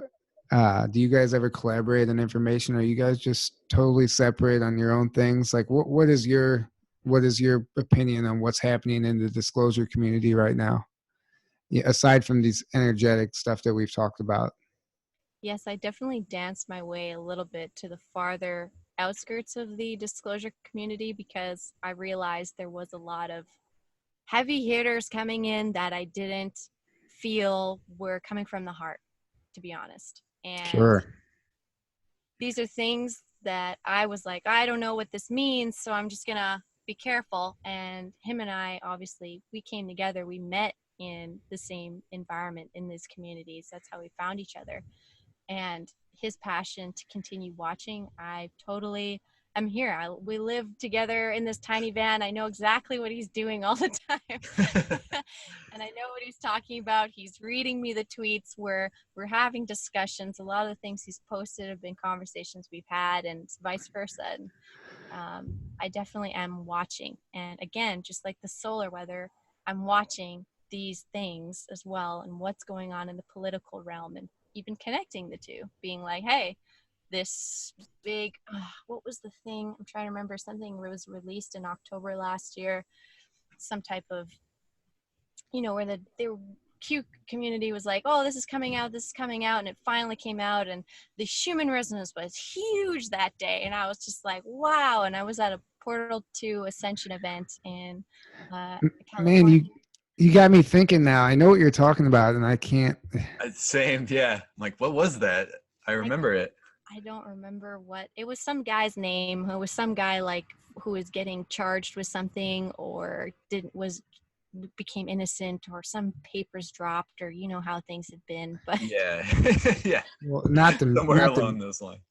guys ever collaborate on information? Or are you guys just totally separate on your own things? Like what is your opinion on what's happening in the disclosure community right now? Yeah, aside from these energetic stuff that we've talked about.
Yes, I definitely danced my way a little bit to the farther outskirts of the disclosure community because I realized there was a lot of heavy hitters coming in that I didn't feel were coming from the heart, to be honest. And
Sure.
these are things that I was like, I don't know what this means, so I'm just gonna be careful. And him and I, obviously, we came together, we met in the same environment in these communities. That's how we found each other. And his passion to continue watching, I'm here. We live together in this tiny van. I know exactly what he's doing all the time. And I know what he's talking about. He's reading me the tweets where we're having discussions. A lot of the things he's posted have been conversations we've had, and vice versa. And I definitely am watching. And again, just like the solar weather, I'm watching these things as well and what's going on in the political realm and even connecting the two, being like, hey, this big, what was the thing? I'm trying to remember. Something was released in October last year, some type of, where the Q community was like, oh, this is coming out, and it finally came out, and the Schumann Resonance was huge that day, and I was just like, wow. And I was at a Portal to Ascension event in
Man,
California.
You got me thinking now. I know what you're talking about, and I can't.
Same, yeah. I'm like, what was that? I remember it.
I don't remember what it was. Some guy's name. It was some guy like who was getting charged with something or became innocent, or some papers dropped, or you know how things have been. But
Yeah, yeah.
Well,
Somewhere along those lines.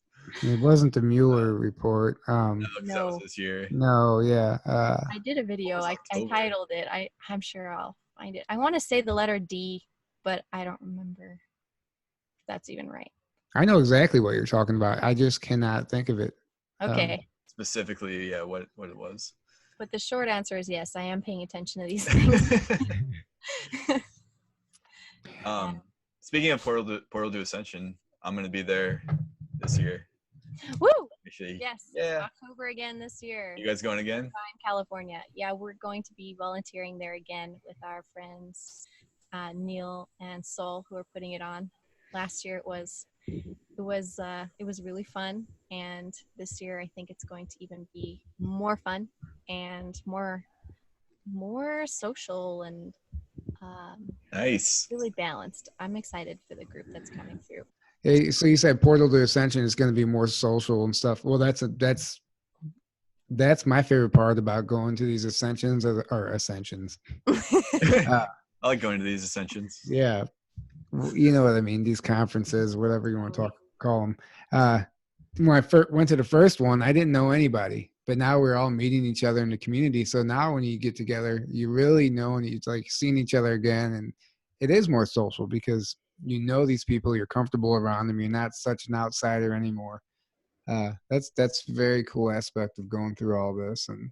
it wasn't the Mueller report.
No, 'cause that was
no,
this year.
No, yeah.
I did a video. I
October.
titled it. I'm sure I'll find it. I want to say the letter D, but I don't remember if that's even right.
I know exactly what you're talking about. I just cannot think of it.
Okay.
Specifically, yeah, what it was.
But the short answer is yes, I am paying attention to these things.
Speaking of Portal to Ascension, I'm gonna be there this year.
Woo!
Actually,
Yes.
yeah.
October again this year.
You guys going again?
In California. Yeah, we're going to be volunteering there again with our friends Neil and Sol, who are putting it on. Last year it was really fun, and this year I think it's going to even be more fun and more social and
Nice.
really balanced. I'm excited for the group that's coming through.
Hey, so you said Portal to Ascension is going to be more social and stuff. Well, that's my favorite part about going to these ascensions or ascensions.
I like going to these ascensions.
Yeah, you know what I mean. These conferences, whatever you want to call them. When I first went to the first one, I didn't know anybody, but now we're all meeting each other in the community. So now when you get together, you really know, and it's like seeing each other again, and it is more social because you know these people, you're comfortable around them, you're not such an outsider anymore. That's a very cool aspect of going through all this, and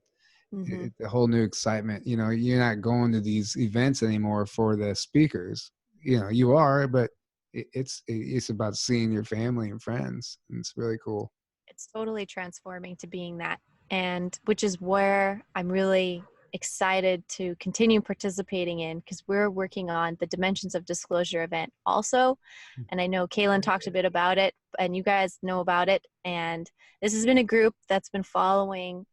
the whole new excitement. You know, you're not going to these events anymore for the speakers. You know, you are, but it's about seeing your family and friends, and it's really cool.
It's totally transforming to being that, and which is where I'm really excited to continue participating in, because we're working on the Dimensions of Disclosure event also, and I know Kaylin talked a bit about it, and you guys know about it, and this has been a group that's been following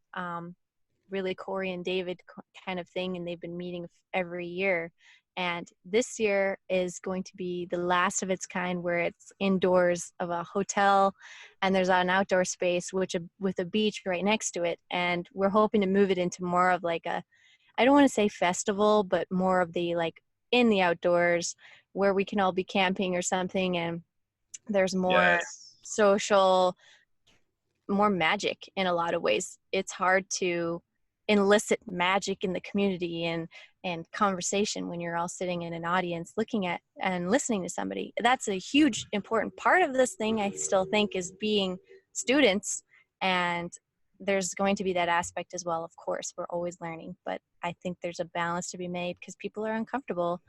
really Corey and David kind of thing, and they've been meeting every year. And this year is going to be the last of its kind, where it's indoors of a hotel, and there's an outdoor space with a beach right next to it. And we're hoping to move it into more of like I don't want to say festival, but more of the like in the outdoors, where we can all be camping or something, and there's more social, more magic in a lot of ways. It's hard to elicit magic in the community and conversation when you're all sitting in an audience looking at and listening to somebody. That's a huge important part of this thing, I still think, is being students, and there's going to be that aspect as well. Of course, we're always learning, but I think there's a balance to be made, because people are uncomfortable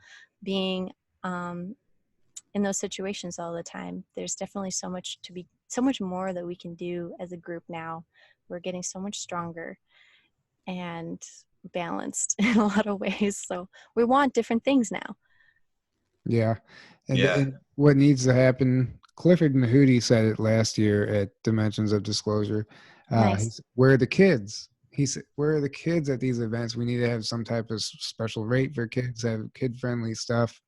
being in those situations all the time. There's definitely so much more that we can do as a group now. We're getting so much stronger and balanced in a lot of ways. So we want different things now.
Yeah. And what needs to happen, Clifford Mahooty said it last year at Dimensions of Disclosure.
Nice.
Where are the kids? He said, where are the kids at these events? We need to have some type of special rate for kids, have kid-friendly stuff.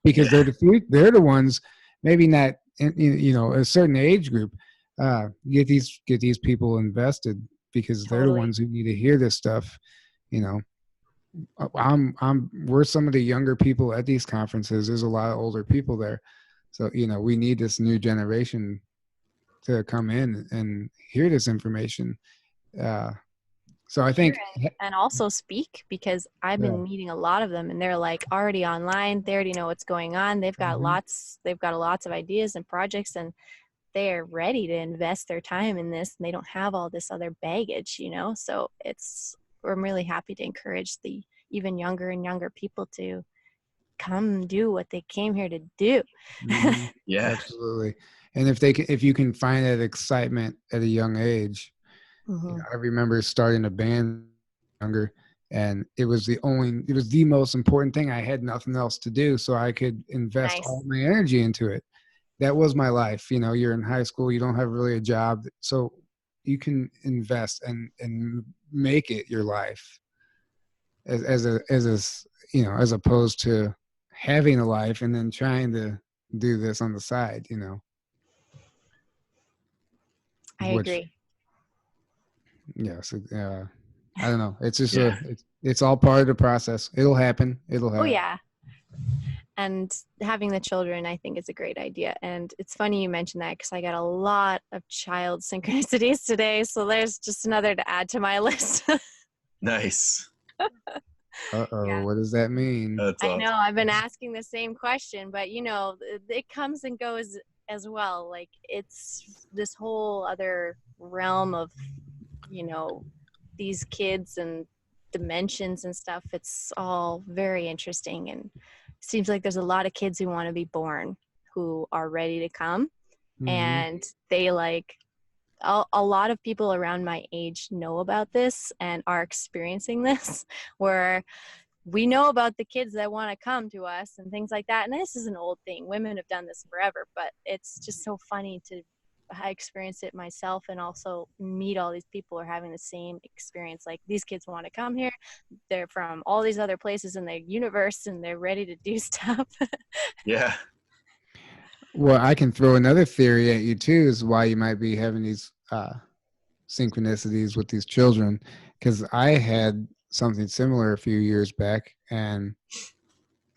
Because they're the ones, maybe not, a certain age group, get these people invested, because they're the ones who need to hear this stuff. You know, we're some of the younger people at these conferences. There's a lot of older people there. So, we need this new generation to come in and hear this information. So I think,
and also speak, because I've been meeting a lot of them, and they're like already online. They already know what's going on. They've got lots of ideas and projects, and they are ready to invest their time in this, and they don't have all this other baggage, so I'm really happy to encourage the even younger and younger people to come do what they came here to do.
Yeah, absolutely. And if you can find that excitement at a young age, I remember starting a band younger, and it was the most important thing. I had nothing else to do, so I could invest all my energy into it. That was my life. You're in high school, you don't have really a job, so you can invest and make it your life. as opposed to having a life and then trying to do this on the side,
I
which,
agree.
yes, I don't know. It's just
Yeah.
it's all part of the process. It'll happen. It'll
Oh
happen.
yeah. And having the children, I think, is a great idea. And it's funny you mentioned that, because I got a lot of child synchronicities today. So there's just another to add to my list.
Nice.
Yeah.
What does that mean?
That's
I know
awesome.
I've been asking the same question, but it comes and goes as well. Like, it's this whole other realm of, these kids and dimensions and stuff. It's all very interesting, and seems like there's a lot of kids who want to be born, who are ready to come.
Mhm.
And they a lot of people around my age know about this and are experiencing this, where we know about the kids that want to come to us and things like that. And this is an old thing. Women have done this forever, but it's just so funny to experience it myself, and also meet all these people who are having the same experience. Like, these kids want to come here. They're from all these other places in the universe, and they're ready to do stuff.
Yeah.
Well, I can throw another theory at you too, is why you might be having these synchronicities with these children, because I had something similar a few years back, and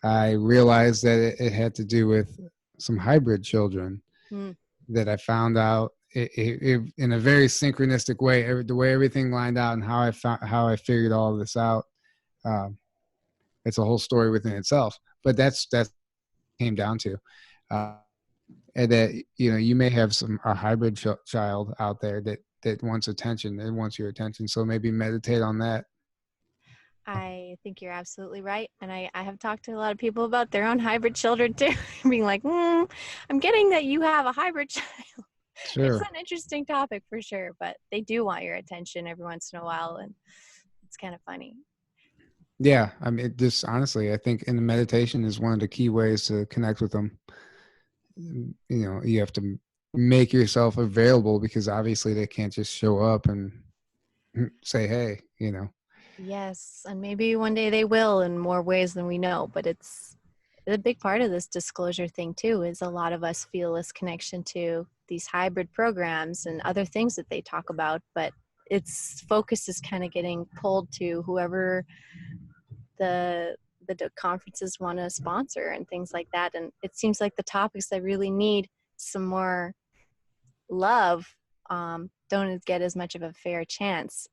I realized that it had to do with some hybrid children
Hmm.
that I found out in a very synchronistic way. The way everything lined out and how I figured all of this out. Um, it's a whole story within itself. But that's came down to, and that you may have a hybrid child out there that wants attention and wants your attention. So maybe meditate on that.
I think you're absolutely right. And I have talked to a lot of people about their own hybrid children too, being like, I'm getting that you have a hybrid child. It's
Sure.
an interesting topic for sure, but they do want your attention every once in a while, and it's kind of funny.
Yeah, I mean, just honestly, I think in the meditation is one of the key ways to connect with them. You have to make yourself available, because obviously they can't just show up and say, hey.
Yes, and maybe one day they will in more ways than we know, but it's a big part of this disclosure thing too, is a lot of us feel this connection to these hybrid programs and other things that they talk about, but its focus is kind of getting pulled to whoever the conferences want to sponsor and things like that. And it seems like the topics that really need some more love don't get as much of a fair chance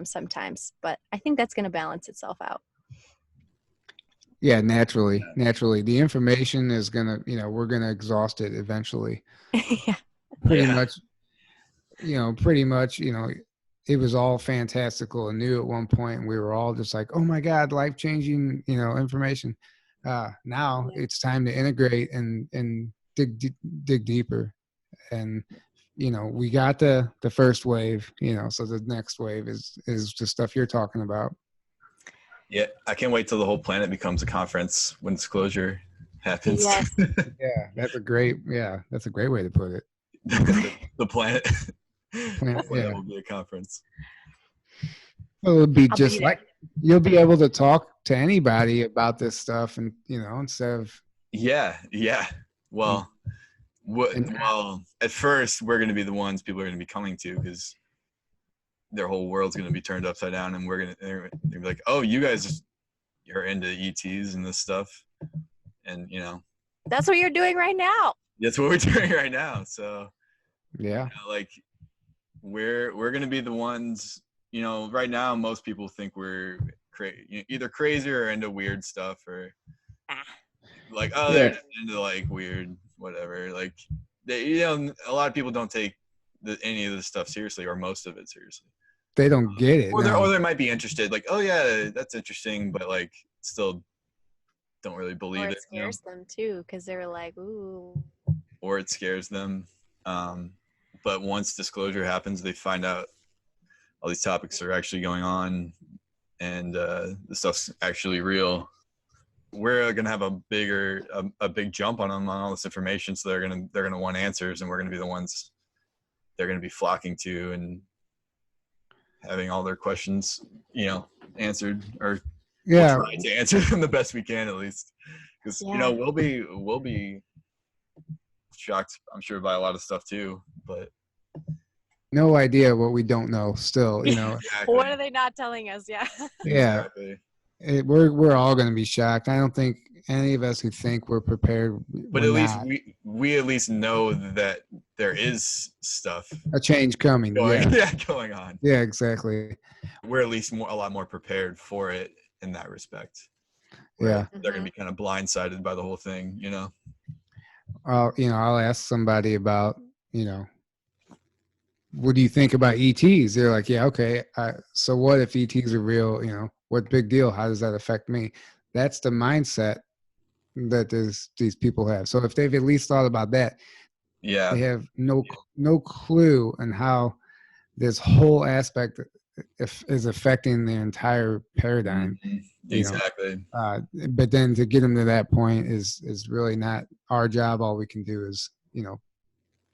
sometimes, but I think that's going to balance itself out.
Yeah, naturally, the information is gonna, we're gonna exhaust it eventually.
Yeah.
Pretty
Yeah.
much, pretty much, it was all fantastical and new at one point, and we were all just like, oh my God, life-changing, information. Now it's time to integrate and dig deeper. And we got the first wave, so the next wave is the stuff you're talking about.
Yeah. I can't wait till the whole planet becomes a conference when disclosure happens.
Yes.
Yeah, that's a great way to put it.
the planet.
Planet,
Hopefully
yeah.
that will be a conference.
Well, it would be
I'll
just
be
like
there.
you'll be able to talk to anybody about this stuff, and instead of
Yeah. Well, well, at first we're going to be the ones people are going to be coming to, because their whole world's going to be turned upside down, and they're be like, oh, you're into ETs and this stuff, and
That's what you're doing right now.
that's what we're doing right now. So
yeah.
like we're going to be the ones. Right now most people think we're either crazy or into weird stuff, or like, oh, they're just into like weird whatever. Like a lot of people don't take any of this stuff seriously, or most of it seriously.
They don't get it.
Or
No.
they might be interested, like, oh yeah, that's interesting, but like still don't really believe
Or
it.
it scares them too, because they're like, ooh.
Or it scares them. But once disclosure happens, they find out all these topics are actually going on, and the stuff's actually real. We're gonna have a big jump on them on all this information, so they're gonna want answers, and we're gonna be the ones they're gonna be flocking to and having all their questions, answered, or we'll
Yeah.
try to answer them the best we can, at least, because
Yeah.
we'll be shocked, I'm sure, by a lot of stuff too. But
No idea what we don't know still,
exactly,
What are they not telling us? Yeah.
Yeah.
exactly.
We're all going to be shocked. I don't think any of us who think we're prepared,
But
we're
at least
not.
we at least know that there is stuff
A change coming.
going
Yeah.
going on.
Yeah, exactly.
We're at least a lot more prepared for it in that respect. Right?
Yeah.
They're gonna be kind of blindsided by the whole thing,
I'll ask somebody about, what do you think about ETs? They're like, yeah, okay. So what if ETs are real? What big deal? How does that affect me? That's the mindset that these people have. So if they've at least thought about that,
Yeah.
they have no clue on how this whole aspect is affecting their entire paradigm.
Mhm. Exactly.
But then to get them to that point is really not our job. All we can do is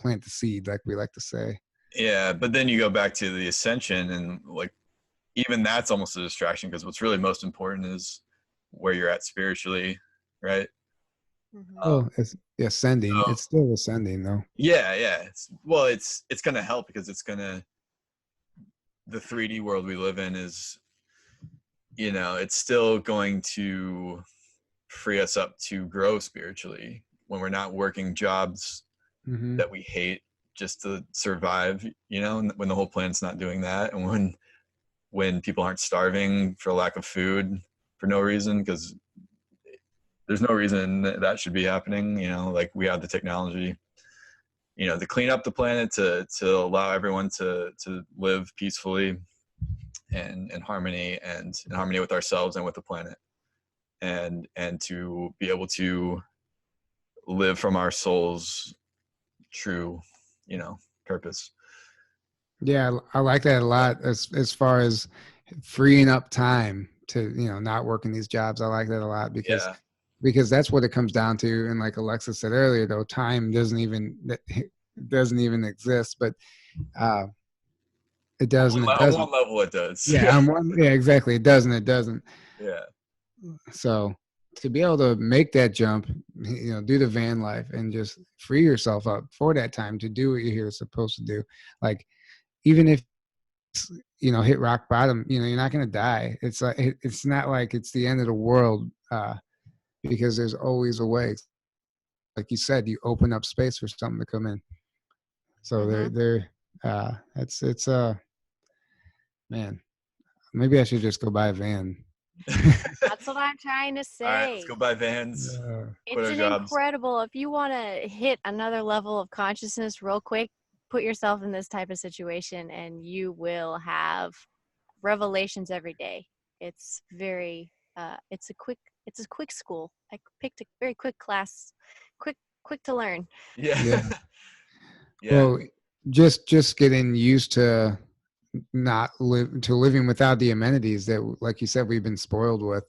plant the seed, like we like to say.
Yeah, but then you go back to the ascension, and like even that's almost a distraction, because what's really most important is where you're at spiritually, right?
Oh, it's ascending.
So
It's still ascending, though.
yeah, it's gonna help, because the 3D world we live in is, it's still going to free us up to grow spiritually when we're not working jobs
Mm-hmm.
that we hate just to survive, when the whole planet's not doing that, and when people aren't starving for lack of food for no reason, because there's no reason that should be happening. Like, we have the technology, to clean up the planet, to allow everyone to live peacefully and in harmony, and in harmony with ourselves and with the planet, and to be able to live from our soul's true, purpose.
Yeah, I like that a lot. As far as freeing up time to not working these jobs, I like that a lot
Yeah.
because that's what it comes down to. And like Alexis said earlier, though, time doesn't even exist, but it does and it
On
doesn't.
one level, it does.
Yeah, yeah, exactly. It does and it doesn't.
Yeah.
So to be able to make that jump, do the van life and just free yourself up for that time to do what you're supposed to do. Like, even if hit rock bottom, you're not going to die. It's like it's not like it's the end of the world, because there's always a way. Like you said, you open up space for something to come in. So it's man, maybe I should just go buy a van.
That's what I'm trying to say.
All right, let's go buy vans.
It's incredible. If you want to hit another level of consciousness real quick, put yourself in this type of situation and you will have revelations every day. It's very it's a quick school. I picked a very quick class, quick to learn.
Yeah. Yeah.
Well, just getting used to living without the amenities that, like you said, we've been spoiled with.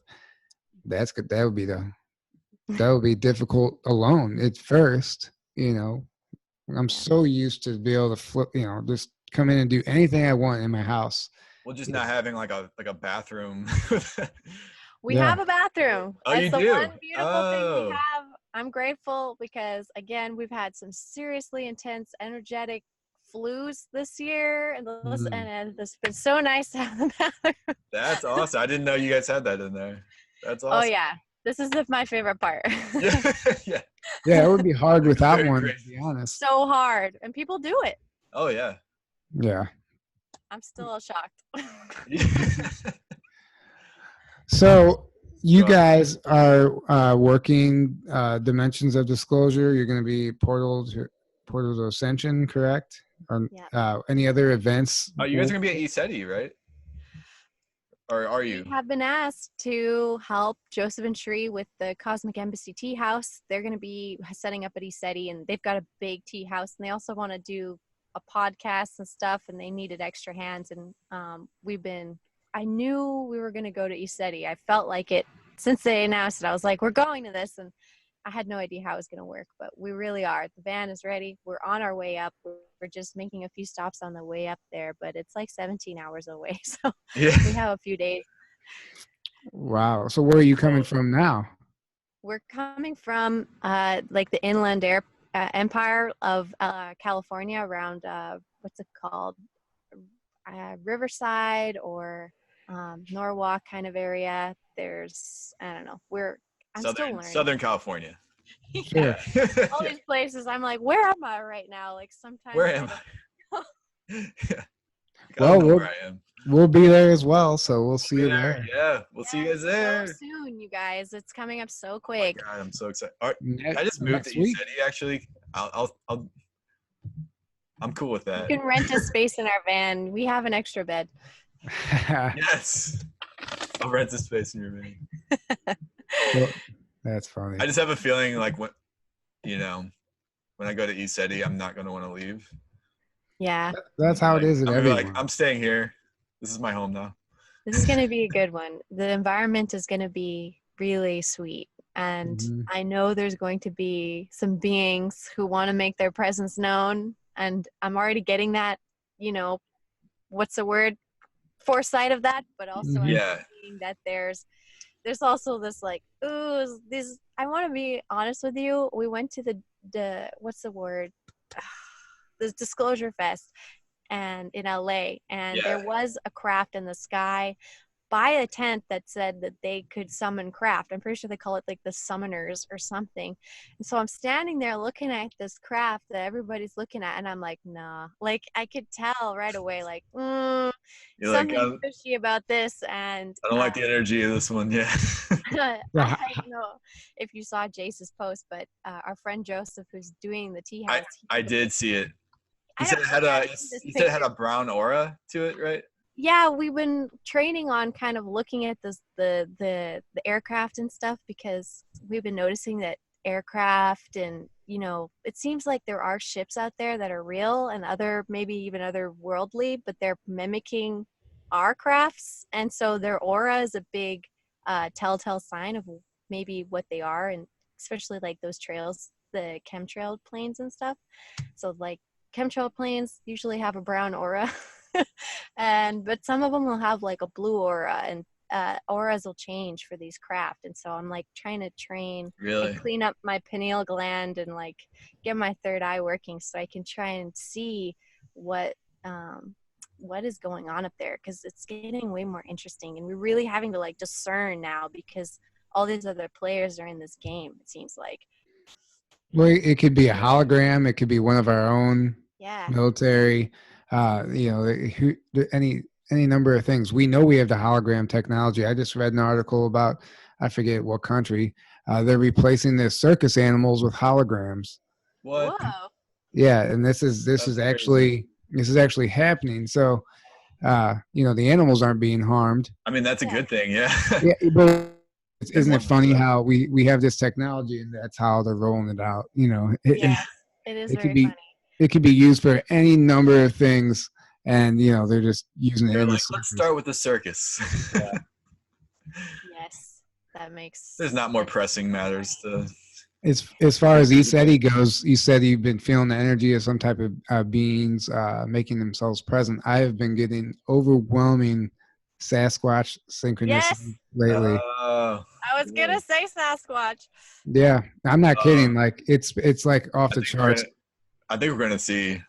That's good. That would be difficult alone at first. I'm so used to be able to flip, just come in and do anything I want in my house.
Well, just not having like a bathroom.
We have a bathroom.
Oh,
That's
you
the
do?
one beautiful thing we have. I'm grateful because, again, we've had some seriously intense, energetic flus this year, and it's been so nice to have the bathroom.
That's awesome. I didn't know you guys had that in there. That's awesome.
Oh yeah, this is my favorite part.
Yeah.
Yeah, it would be hard without one, to be honest.
So hard, and people do it.
Oh yeah.
Yeah.
I'm still shocked.
So you guys are working Dimensions of Disclosure. You're going to be Portal to Ascension, correct? Or any other events?
Oh, you guys are going to be at ECETI, right? Or are you?
We have been asked to help Joseph and Shree with the Cosmic Embassy Tea House. They're going to be setting up at ECETI, and they've got a big tea house, and they also want to do a podcast and stuff, and they needed extra hands. And I knew we were going to go to ECETI. I felt like it since they announced it. I was like, we're going to this, and I had no idea how it was going to work, but we really are. The van is ready. We're on our way up. We're just making a few stops on the way up there, but it's like 17 hours away, so we have a few days.
Wow. So where are you coming from now?
We're coming from like the inland empire of California around what's it called? Riverside or Norwalk kind of area. There's I don't know. I'm still learning.
Southern California.
Sure.
All these places. I'm like, where am I right now? Like sometimes.
Where am I?
Well,
where I am.
We'll be there as well, so we'll see you there.
Yeah, we'll see you guys there.
So soon, you guys. It's coming up so
Oh
quick.
my God, I'm so excited. All right, I just moved to East City. Actually, I'm cool with that.
You can rent a space in our van. We have an extra bed.
Yes, I'll rent a space in your van.
Well, that's funny.
I just have a feeling like when I go to East City, I'm not gonna want to leave.
Yeah,
that's how it is.
I'm staying here. This is my home now.
This is going to be a good one. The environment is going to be really sweet. And I know there's going to be some beings who want to make their presence known. And I'm already getting that, what's the word? Foresight of that. But also I'm seeing that there's also this like, ooh, this. I want to be honest with you. We went to the what's the word? The Disclosure Fest. And in LA, and there was a craft in the sky by a tent that said that they could summon craft. I'm pretty sure they call it like the summoners or something. And so I'm standing there looking at this craft that everybody's looking at, and I'm like, nah. Like I could tell right away, like, something fishy about this. And
I don't like the energy of this one. Yeah.
I don't know if you saw Jace's post, but our friend Joseph, who's doing the tea house,
I did see it. He said it had a brown aura to it, right?
Yeah, we've been training on kind of looking at the aircraft and stuff, because we've been noticing that aircraft and it seems like there are ships out there that are real and maybe even otherworldly, but they're mimicking our crafts, and so their aura is a big telltale sign of maybe what they are, and especially like those trails, the chemtrail planes and stuff. So like chemtrail planes usually have a brown aura but some of them will have like a blue aura, and auras will change for these craft. And so I'm like trying to train and clean up my pineal gland and like get my third eye working so I can try and see what is going on up there, because it's getting way more interesting, and we're really having to like discern now because all these other players are in this game, it seems like.
Well, it could be a hologram. It could be one of our own military. Any number of things. We know we have the hologram technology. I just read an article about, I forget what country. They're replacing the circus animals with holograms.
What?
Whoa.
Yeah, and this is actually happening. So, the animals aren't being harmed.
I mean, that's a good thing. Yeah.
Yeah, but isn't it funny how we have this technology and that's how they're rolling it out?
It is very funny.
It could be used for any number of things, and they're just using it.
Let's start with the circus.
Yes, that makes.
There's not more pressing matters to.
As far as ECETI goes, you said you've been feeling the energy of some type of beings making themselves present. I have been getting overwhelming Sasquatch synchronicity lately.
I was gonna say Sasquatch.
Yeah, I'm not kidding. Like it's like off the charts.
I think we're gonna see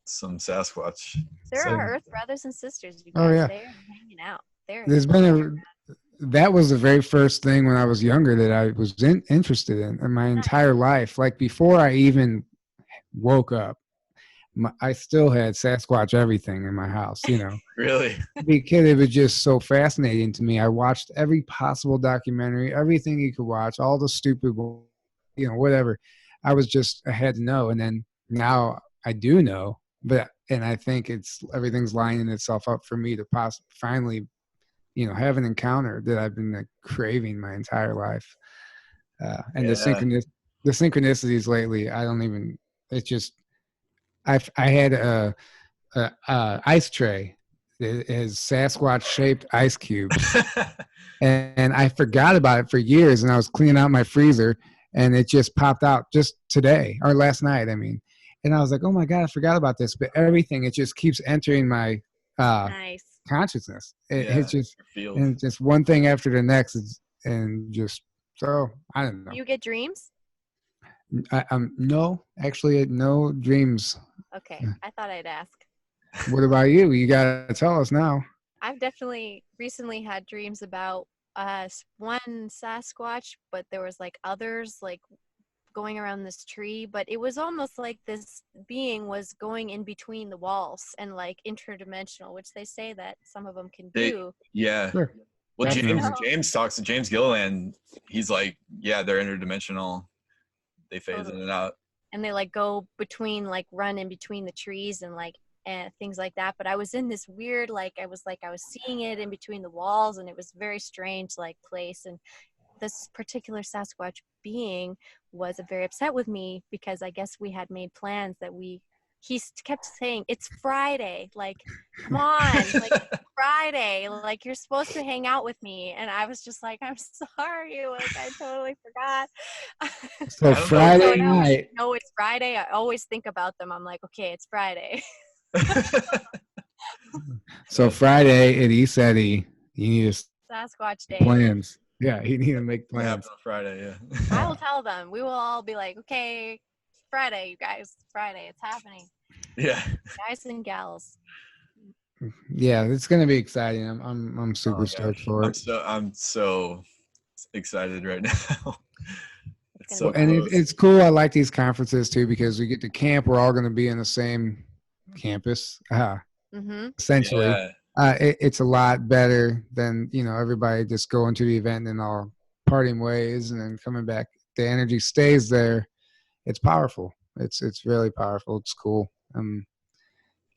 some Sasquatch.
There are Earth brothers and sisters. You guys,
oh yeah,
they're hanging out.
There's been that was the very first thing when I was younger that I was interested in my entire life. Like before I even woke up, I still had Sasquatch everything in my house,
Really?
Because it was just so fascinating to me. I watched every possible documentary, everything you could watch, all the stupid, whatever. I had to know. And then now I do know, and I think everything's lining itself up for me to finally, have an encounter that I've been craving my entire life. And the synchronicities lately, it's just, I had a ice tray that is Sasquatch shaped ice cubes, and I forgot about it for years. And I was cleaning out my freezer, and it just popped out just today or last night. I mean, and I was like, "Oh my God, I forgot about this!" But everything, it just keeps entering my
nice.
consciousness.
Yeah,
It's just,
your field.
and just one thing after the next is, and just, so I don't know.
You get dreams?
No, actually, no dreams.
Okay, I thought I'd ask.
What about you? You gotta tell us now.
I've definitely recently had dreams about one Sasquatch, but there was like others like going around this tree, but it was almost like this being was going in between the walls and like interdimensional, which they say that some of them can do.
Yeah.
Sure.
Well,
Definitely.
James talks to James Gilliland. He's like, yeah, they're interdimensional. They phase
Totally.
in and out.
And they like go between, like run in between the trees and like things like that. But I was in this weird, like I was seeing it in between the walls, and it was very strange like place. And this particular Sasquatch being was very upset with me because I guess we had made plans that he kept saying, it's Friday, like, come on, like Friday, like you're supposed to hang out with me. And I was just like, I'm sorry, like I totally forgot.
So Friday
So
night.
no, it's Friday. I always think about them. I'm like, okay, it's Friday.
So Friday at ESETI, you need to
Sasquatch Day.
plans. Yeah, you need to make
What happened
plans.
on Friday? Yeah.
I will tell them. We will all be like, okay, Friday, you guys. It's Friday. It's happening.
Yeah.
Guys and gals.
Yeah, it's gonna be exciting. I'm super stoked for it.
I'm so excited right now. It's so
And
close.
it's cool. I like these conferences too because we get to camp. We're all going to be in the same campus, essentially.
Yeah.
It's a lot better than everybody just going to the event and all parting ways and then coming back. The energy stays there. It's powerful. It's really powerful. It's cool.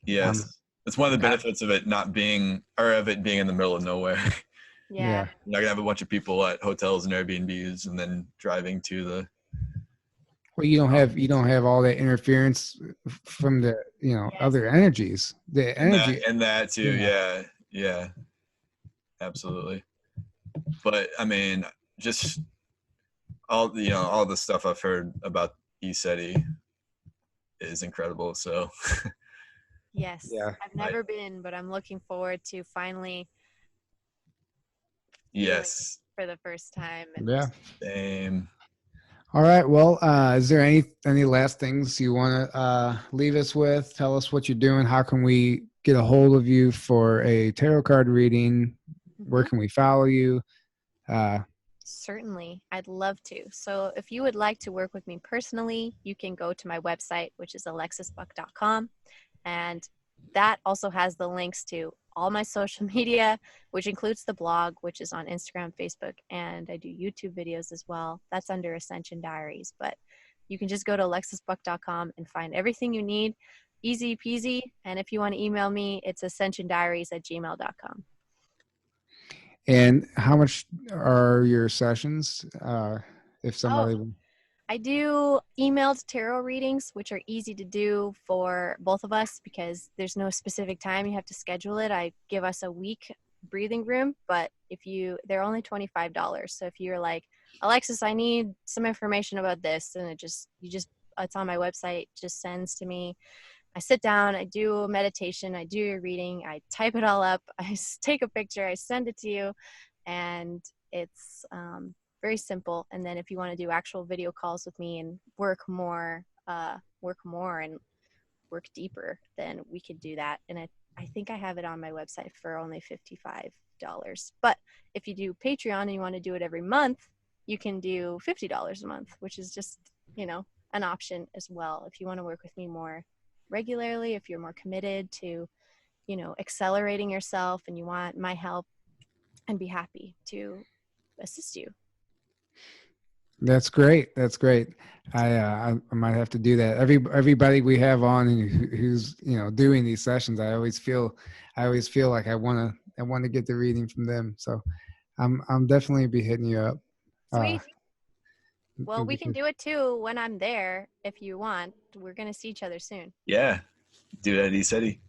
Yes. It's one of the benefits of it not being, or of it being in the middle of nowhere.
Yeah.
You're not gonna have a bunch of people at hotels and Airbnbs and then driving to the.
Well, you don't have all that interference from the other energies. The energy
and that too. Yeah. Absolutely. But I mean, just all the stuff I've heard about ESETI is incredible. So.
Yes.
Yeah.
I've never been, but I'm looking forward to finally.
Yes.
For the first time.
Yeah.
Same.
All right. Well, is there any last things you want to leave us with? Tell us what you're doing. How can we get a hold of you for a tarot card reading? Where can we follow you?
Certainly. I'd love to. So if you would like to work with me personally, you can go to my website, which is alexisbuck.com. And that also has the links to all my social media, which includes the blog, which is on Instagram, Facebook, and I do YouTube videos as well. That's under Ascension Diaries. But you can just go to alexisbuck.com and find everything you need. Easy peasy. And if you want to email me, it's ascensiondiaries@gmail.com.
And how much are your sessions? If somebody...
I do emailed tarot readings, which are easy to do for both of us because there's no specific time you have to schedule it. I give us a week breathing room, but they're only $25. So if you're like, Alexis, I need some information about this, and it's on my website, just sends to me. I sit down, I do a meditation, I do your reading, I type it all up, I take a picture, I send it to you, and it's very simple. And then if you want to do actual video calls with me and work more and work deeper, then we could do that. And I think I have it on my website for only $55. But if you do Patreon and you want to do it every month, you can do $50 a month, which is just, an option as well. If you want to work with me more regularly, if you're more committed to, accelerating yourself and you want my help, I'd be happy to assist you.
That's great. That's great. I might have to do that. Everybody we have on who's doing these sessions, I always feel like I want to get the reading from them. So I'm definitely be hitting you up.
Sweet. Well, we can do it too when I'm there if you want. We're gonna see each other soon.
Yeah, do that at ESETI.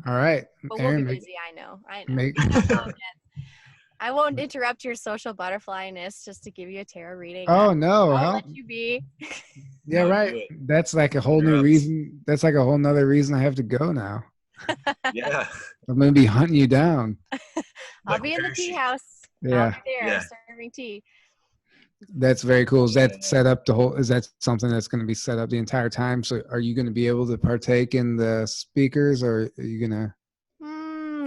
All right.
But
Aaron,
we'll be busy. I know. I won't interrupt your social butterflyness just to give you a tarot reading.
Oh, no.
I'll let you be.
Yeah, right. That's like a whole new reason. That's like a whole nother reason I have to go now.
Yeah.
I'm gonna be hunting you down.
I'll
Like,
be in the
where is
tea
she?
house. I'll
Yeah,
be there
Yeah.
serving tea.
that's very cool. Is that
Yeah.
set up the whole? Is that something that's going to be set up the entire time? So, are you going to be able to partake in the speakers, or are you gonna?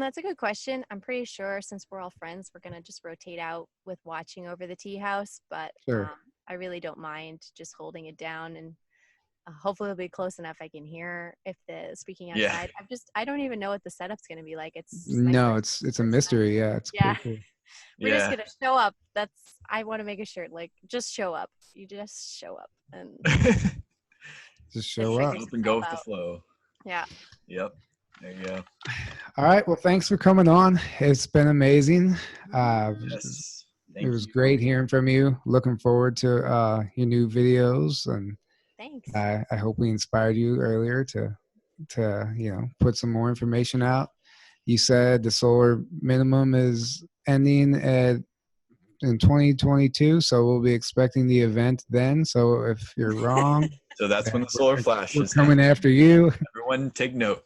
That's a good question. I'm pretty sure since we're all friends, we're gonna just rotate out with watching over the tea house. But
Sure.
I really don't mind just holding it down, and hopefully it'll be close enough I can hear if the speaking
Yeah.
outside. I don't even know what the setup's gonna be like. It's my
No,
first
it's a
time.
mystery. Yeah, it's
Yeah.
pretty cool.
We're just
Yeah.
gonna show up. I want to make a shirt like just show up. You just show up, and
Just
it
show up.
figures
Up and go
itself
with the
out.
flow.
Yeah.
Yep. There you go.
All right. Well, thanks for coming on. It's been amazing.
Yes.
It
Thank
was
you.
great hearing from you. Looking forward to your new videos, and
Thanks.
I hope we inspired you earlier to put some more information out. You said the solar minimum is ending in 2022, so we'll be expecting the event then. So if you're wrong,
So that's when the solar flash
we're
is
coming after you.
Everyone take note.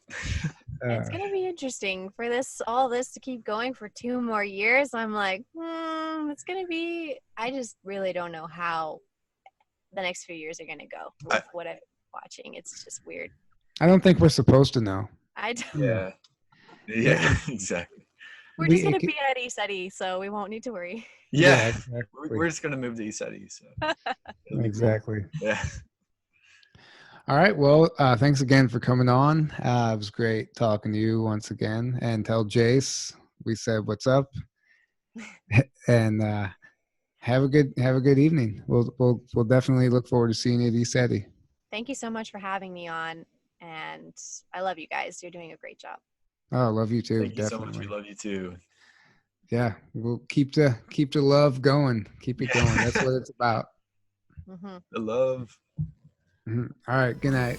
It's gonna be interesting for all this to keep going for 2 more years. I'm like, it's gonna be. I just really don't know how the next few years are gonna go with what I'm watching. It's just weird.
I don't think we're supposed to know.
I don't,
Yeah. Yeah, exactly.
we're just gonna be at ESETI, so we won't need to worry.
Yeah.
exactly.
We're just gonna move to ESETI. So it'll be
Exactly.
cool. Yeah.
All right. Well, thanks again for coming on. It was great talking to you once again. And tell Jace we said what's up. And have a good evening. We'll definitely look forward to seeing you at ESETI.
Thank you so much for having me on, and I love you guys. You're doing a great job.
Oh, love you too.
Thank you
Definitely.
so much. We love you too.
Yeah, we'll keep the love going. Keep it going. That's what it's about.
Mm-hmm.
The love.
All right. Good night.